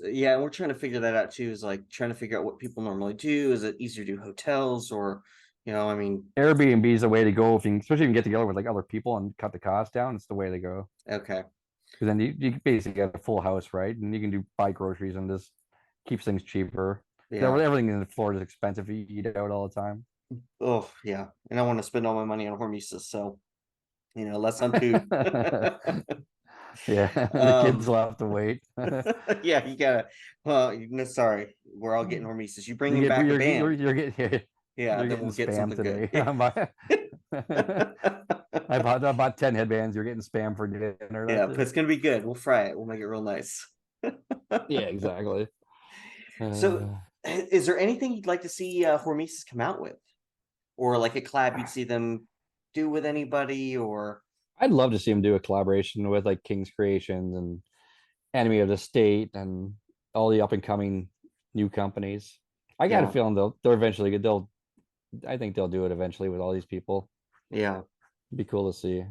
Yeah, we're trying to figure that out too, is like trying to figure out what people normally do. Is it easier to do hotels or, I mean, Airbnb is the way to go if you, especially if you can get together with like other people and cut the cost down. It's the way to go okay. because then you basically get a full house, right? And you can buy groceries and just keeps things cheaper. Yeah. Because everything in Florida is expensive. You eat out all the time. Oh, yeah. And I want to spend all my money on Hormesis, so, less on food. Yeah, the kids Um, will have to wait. yeah, you gotta, well, sorry, we're all getting Hormesis. You bring You them get back a band. you're Yeah, then getting we'll get spammed something good. today. Yeah. I bought 10 headbands. You're getting spam for dinner. Yeah, That's but it. it's gonna be good. We'll fry it. We'll make it real nice. Yeah, exactly. So, Uh, is there anything you'd like to see Hormesis come out with, or like a collab you'd see them do with anybody, or I'd love to see them do a collaboration with like King's Creations and Enemy of the State and all the up and coming new companies. I got a Yeah, feeling they'll eventually they'll I think they'll do it eventually with all these people. yeah, It'd be cool to see.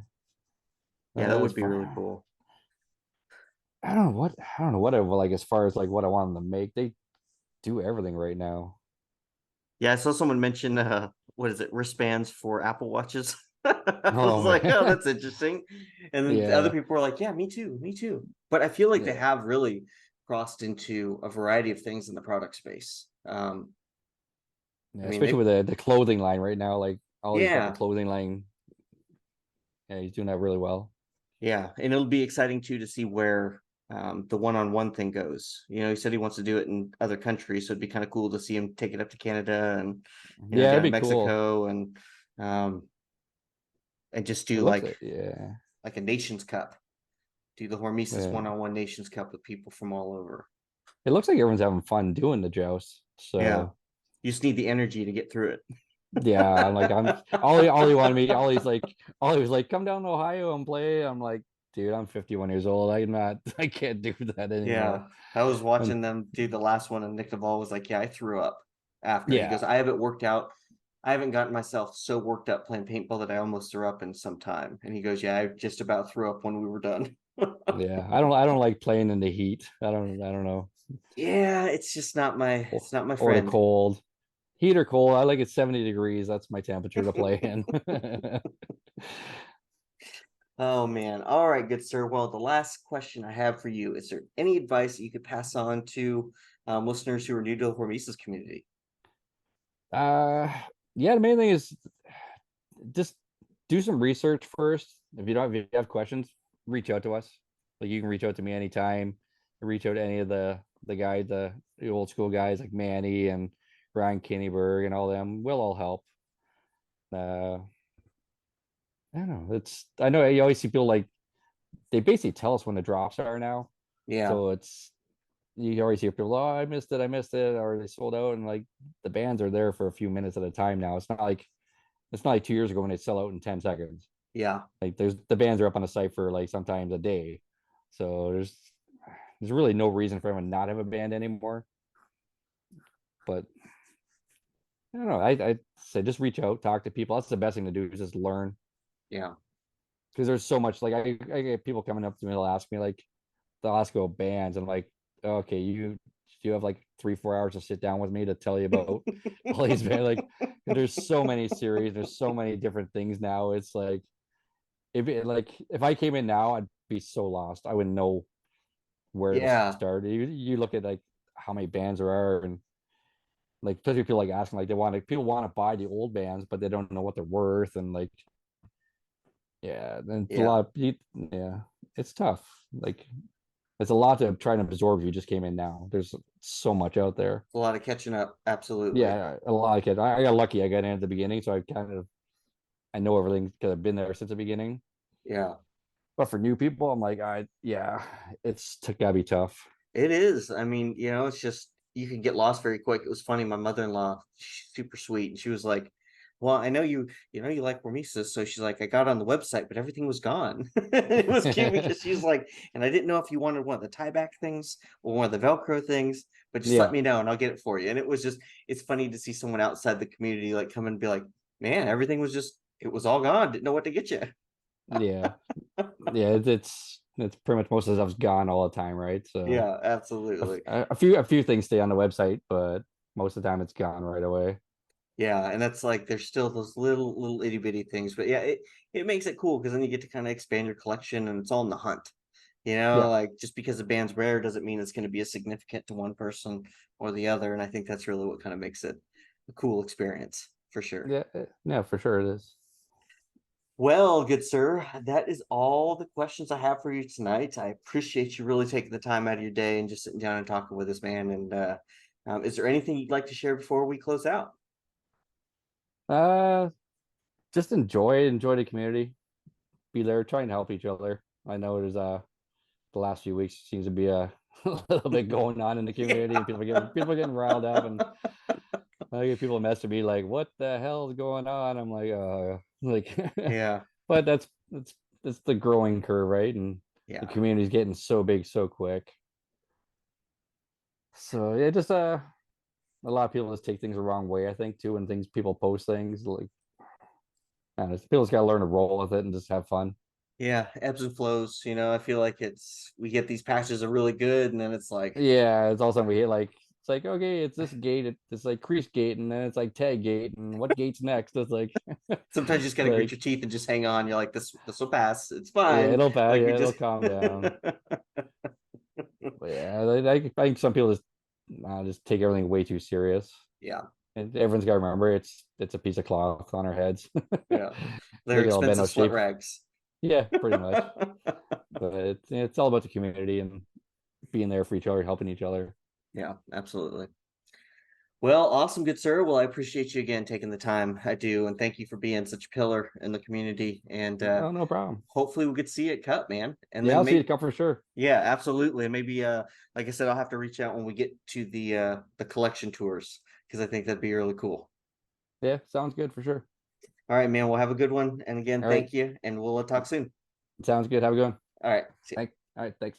yeah. That As would be really far cool. I don't know what I like as far as like what I want them to make. They do everything right now. Yeah, I saw someone mention what is it, wristbands for Apple Watches. I was Oh like, oh, man. that's interesting. And then the other Yeah. people were like, yeah, me too, me too. But I feel like they Yeah. have really crossed into a variety of things in the product space. Yeah. I mean, Especially they, with the clothing line right now. Like Ollie's got the yeah, clothing line. Yeah, he's doing that really well. yeah, and it'll be exciting too to see where the one-on-one thing goes. You know, he said he wants to do it in other countries, so it'd be kind of cool to see him take it up to Canada and Yeah, down it'd in be cool. Mexico um, and just It do looks like yeah. like a Nations Cup. Do the Hormesis Yeah. one-on-one Nations Cup with people from all over. It looks like everyone's having fun doing the joust. Yeah, So you just need the energy to get through yeah, I'm it. Ollie wanted me. Ollie was like, come down to Ohio and play. I'm like, dude, I'm 51 years old. I'm not I can't do that anymore. Yeah, I was And watching them do the last one, and Nick Duvall was like, "Yeah, I threw up after." He yeah, goes, "I haven't worked out. I haven't gotten myself so worked up playing paintball that I almost threw up in some time." And he goes, "Yeah, I just about threw up when we were done." yeah. I don't like playing in the heat. I don't know. Yeah, it's just not my Or, it's not my or the friend. cold. Heat or cold. I like it 70 degrees. That's my temperature to play in. Oh man. All right, good sir. Well, the last question I have for you is there any advice that you could pass on to listeners who are new to the Hormesis community? uh yeah, the main thing is just do some research first. If you have questions, reach out to us. Like you can reach out to me anytime. Reach out to any of the guys, the old school guys like Manny and Ryan Kinneberg and all them. We'll all help. Uh, I don't know. It's I know you always see people like they basically tell us when the drops are now. Yeah. So it's you always hear people, oh, I missed it, or they sold out, and like the bands are there for a few minutes at a time now. It's not like 2 years ago when they sell out in 10 seconds. Yeah. Like there's the bands are up on the site for like sometimes a day. So there's really no reason for everyone not have a band anymore. But I don't know. I say just reach out, talk to people. That's the best thing to do is just learn. Yeah. Because there's so much like I get people coming up to me, they'll ask me like they'll ask about bands. And I'm like, okay, you have like 3-4 hours to sit down with me to tell you about all these bands. Like there's so many series, there's so many different things now. It's like if I came in now, I'd be so lost. I wouldn't know where to Yeah. start. You look at like how many bands there are, and like especially people like asking like people want to buy the old bands, but they don't know what they're worth, and like yeah, then a Yeah. lot of yeah, it's tough. Like it's a lot to try and absorb if you just came in now. There's so much out there. A lot of catching up. Absolutely. Yeah, a lot of kids. I got lucky. I got in at the beginning, so I know everything because I've been there since the beginning. Yeah. But for new people, I'm like, yeah, it's gotta be tough. It is. I mean, it's just you can get lost very quick. It was funny. My mother-in-law, super sweet, and she was like, "Well, I know you like Hormesis." So she's like, "I got on the website, but everything was gone." It was cute because she's like, "And I didn't know if you wanted one of the tieback things or one of the Velcro things, but just let Yeah, me know and I'll get it for you." And it was just, it's funny to see someone outside the community like come and be like, "Man, everything was just, it was all gone. Didn't know what to get you." yeah, yeah. It's pretty much most of the stuff's gone all the time, right? So Yeah, absolutely. a few things stay on the website, but most of the time it's gone right away. Yeah, and that's like there's still those little itty bitty things, but yeah, it makes it cool because then you get to kind of expand your collection and it's all in the hunt. Yeah, Like just because a band's rare doesn't mean it's going to be as significant to one person or the other, and I think that's really what kind of makes it a cool experience for sure. yeah, for sure it is. Well, good sir, that is all the questions I have for you tonight. I appreciate you really taking the time out of your day and just sitting down and talking with us, man. And is there anything you'd like to share before we close out? Uh, just enjoy the community. Be there, try and help each other. I know there's the last few weeks seems to be a, a little bit going on in the community, and Yeah. people are getting riled up, and I get people messaging me like, "What the hell is going on?" I'm like, like, Yeah. but that's it's the growing curve, right? And the Yeah. community's getting so big so quick. So yeah, just a lot of people just take things the wrong way, I think, too, when things people post things like people just gotta learn to roll with it and just have fun. Yeah, ebbs and flows. I feel like we get these patches are really good, and then it's like Yeah, it's all of a sudden we hit like it's like okay, it's this gate, it's like crease gate, and then it's like tag gate, and what gate's next? It's like sometimes you just gotta grit like your teeth and just hang on. You're like, this will pass. It's yeah, fine. it'll pass, Like we yeah, it'll just calm down. But yeah, I think some people just take everything way too serious. yeah, And everyone's got to remember it's a piece of cloth on our heads. yeah. They're They all bend expensive out sweat shape. rags. Yeah, pretty much. But it's all about the community and being there for each other, helping each other. Yeah, absolutely. Well, awesome, good sir. Well, I appreciate you again taking the time. I do, and thank you for being such a pillar in the community. And Oh, no problem. hopefully we'll get to see it cut, man. And Yeah, then I'll see you maybe, come for sure. yeah, absolutely. Maybe like I said, I'll have to reach out when we get to the collection tours because I think that'd be really cool. Yeah, sounds good for sure. All right, man. We'll have a good one. And again, All right, thank you, and we'll talk soon. sounds good. Have a good one. All right. See ya. All right, thanks.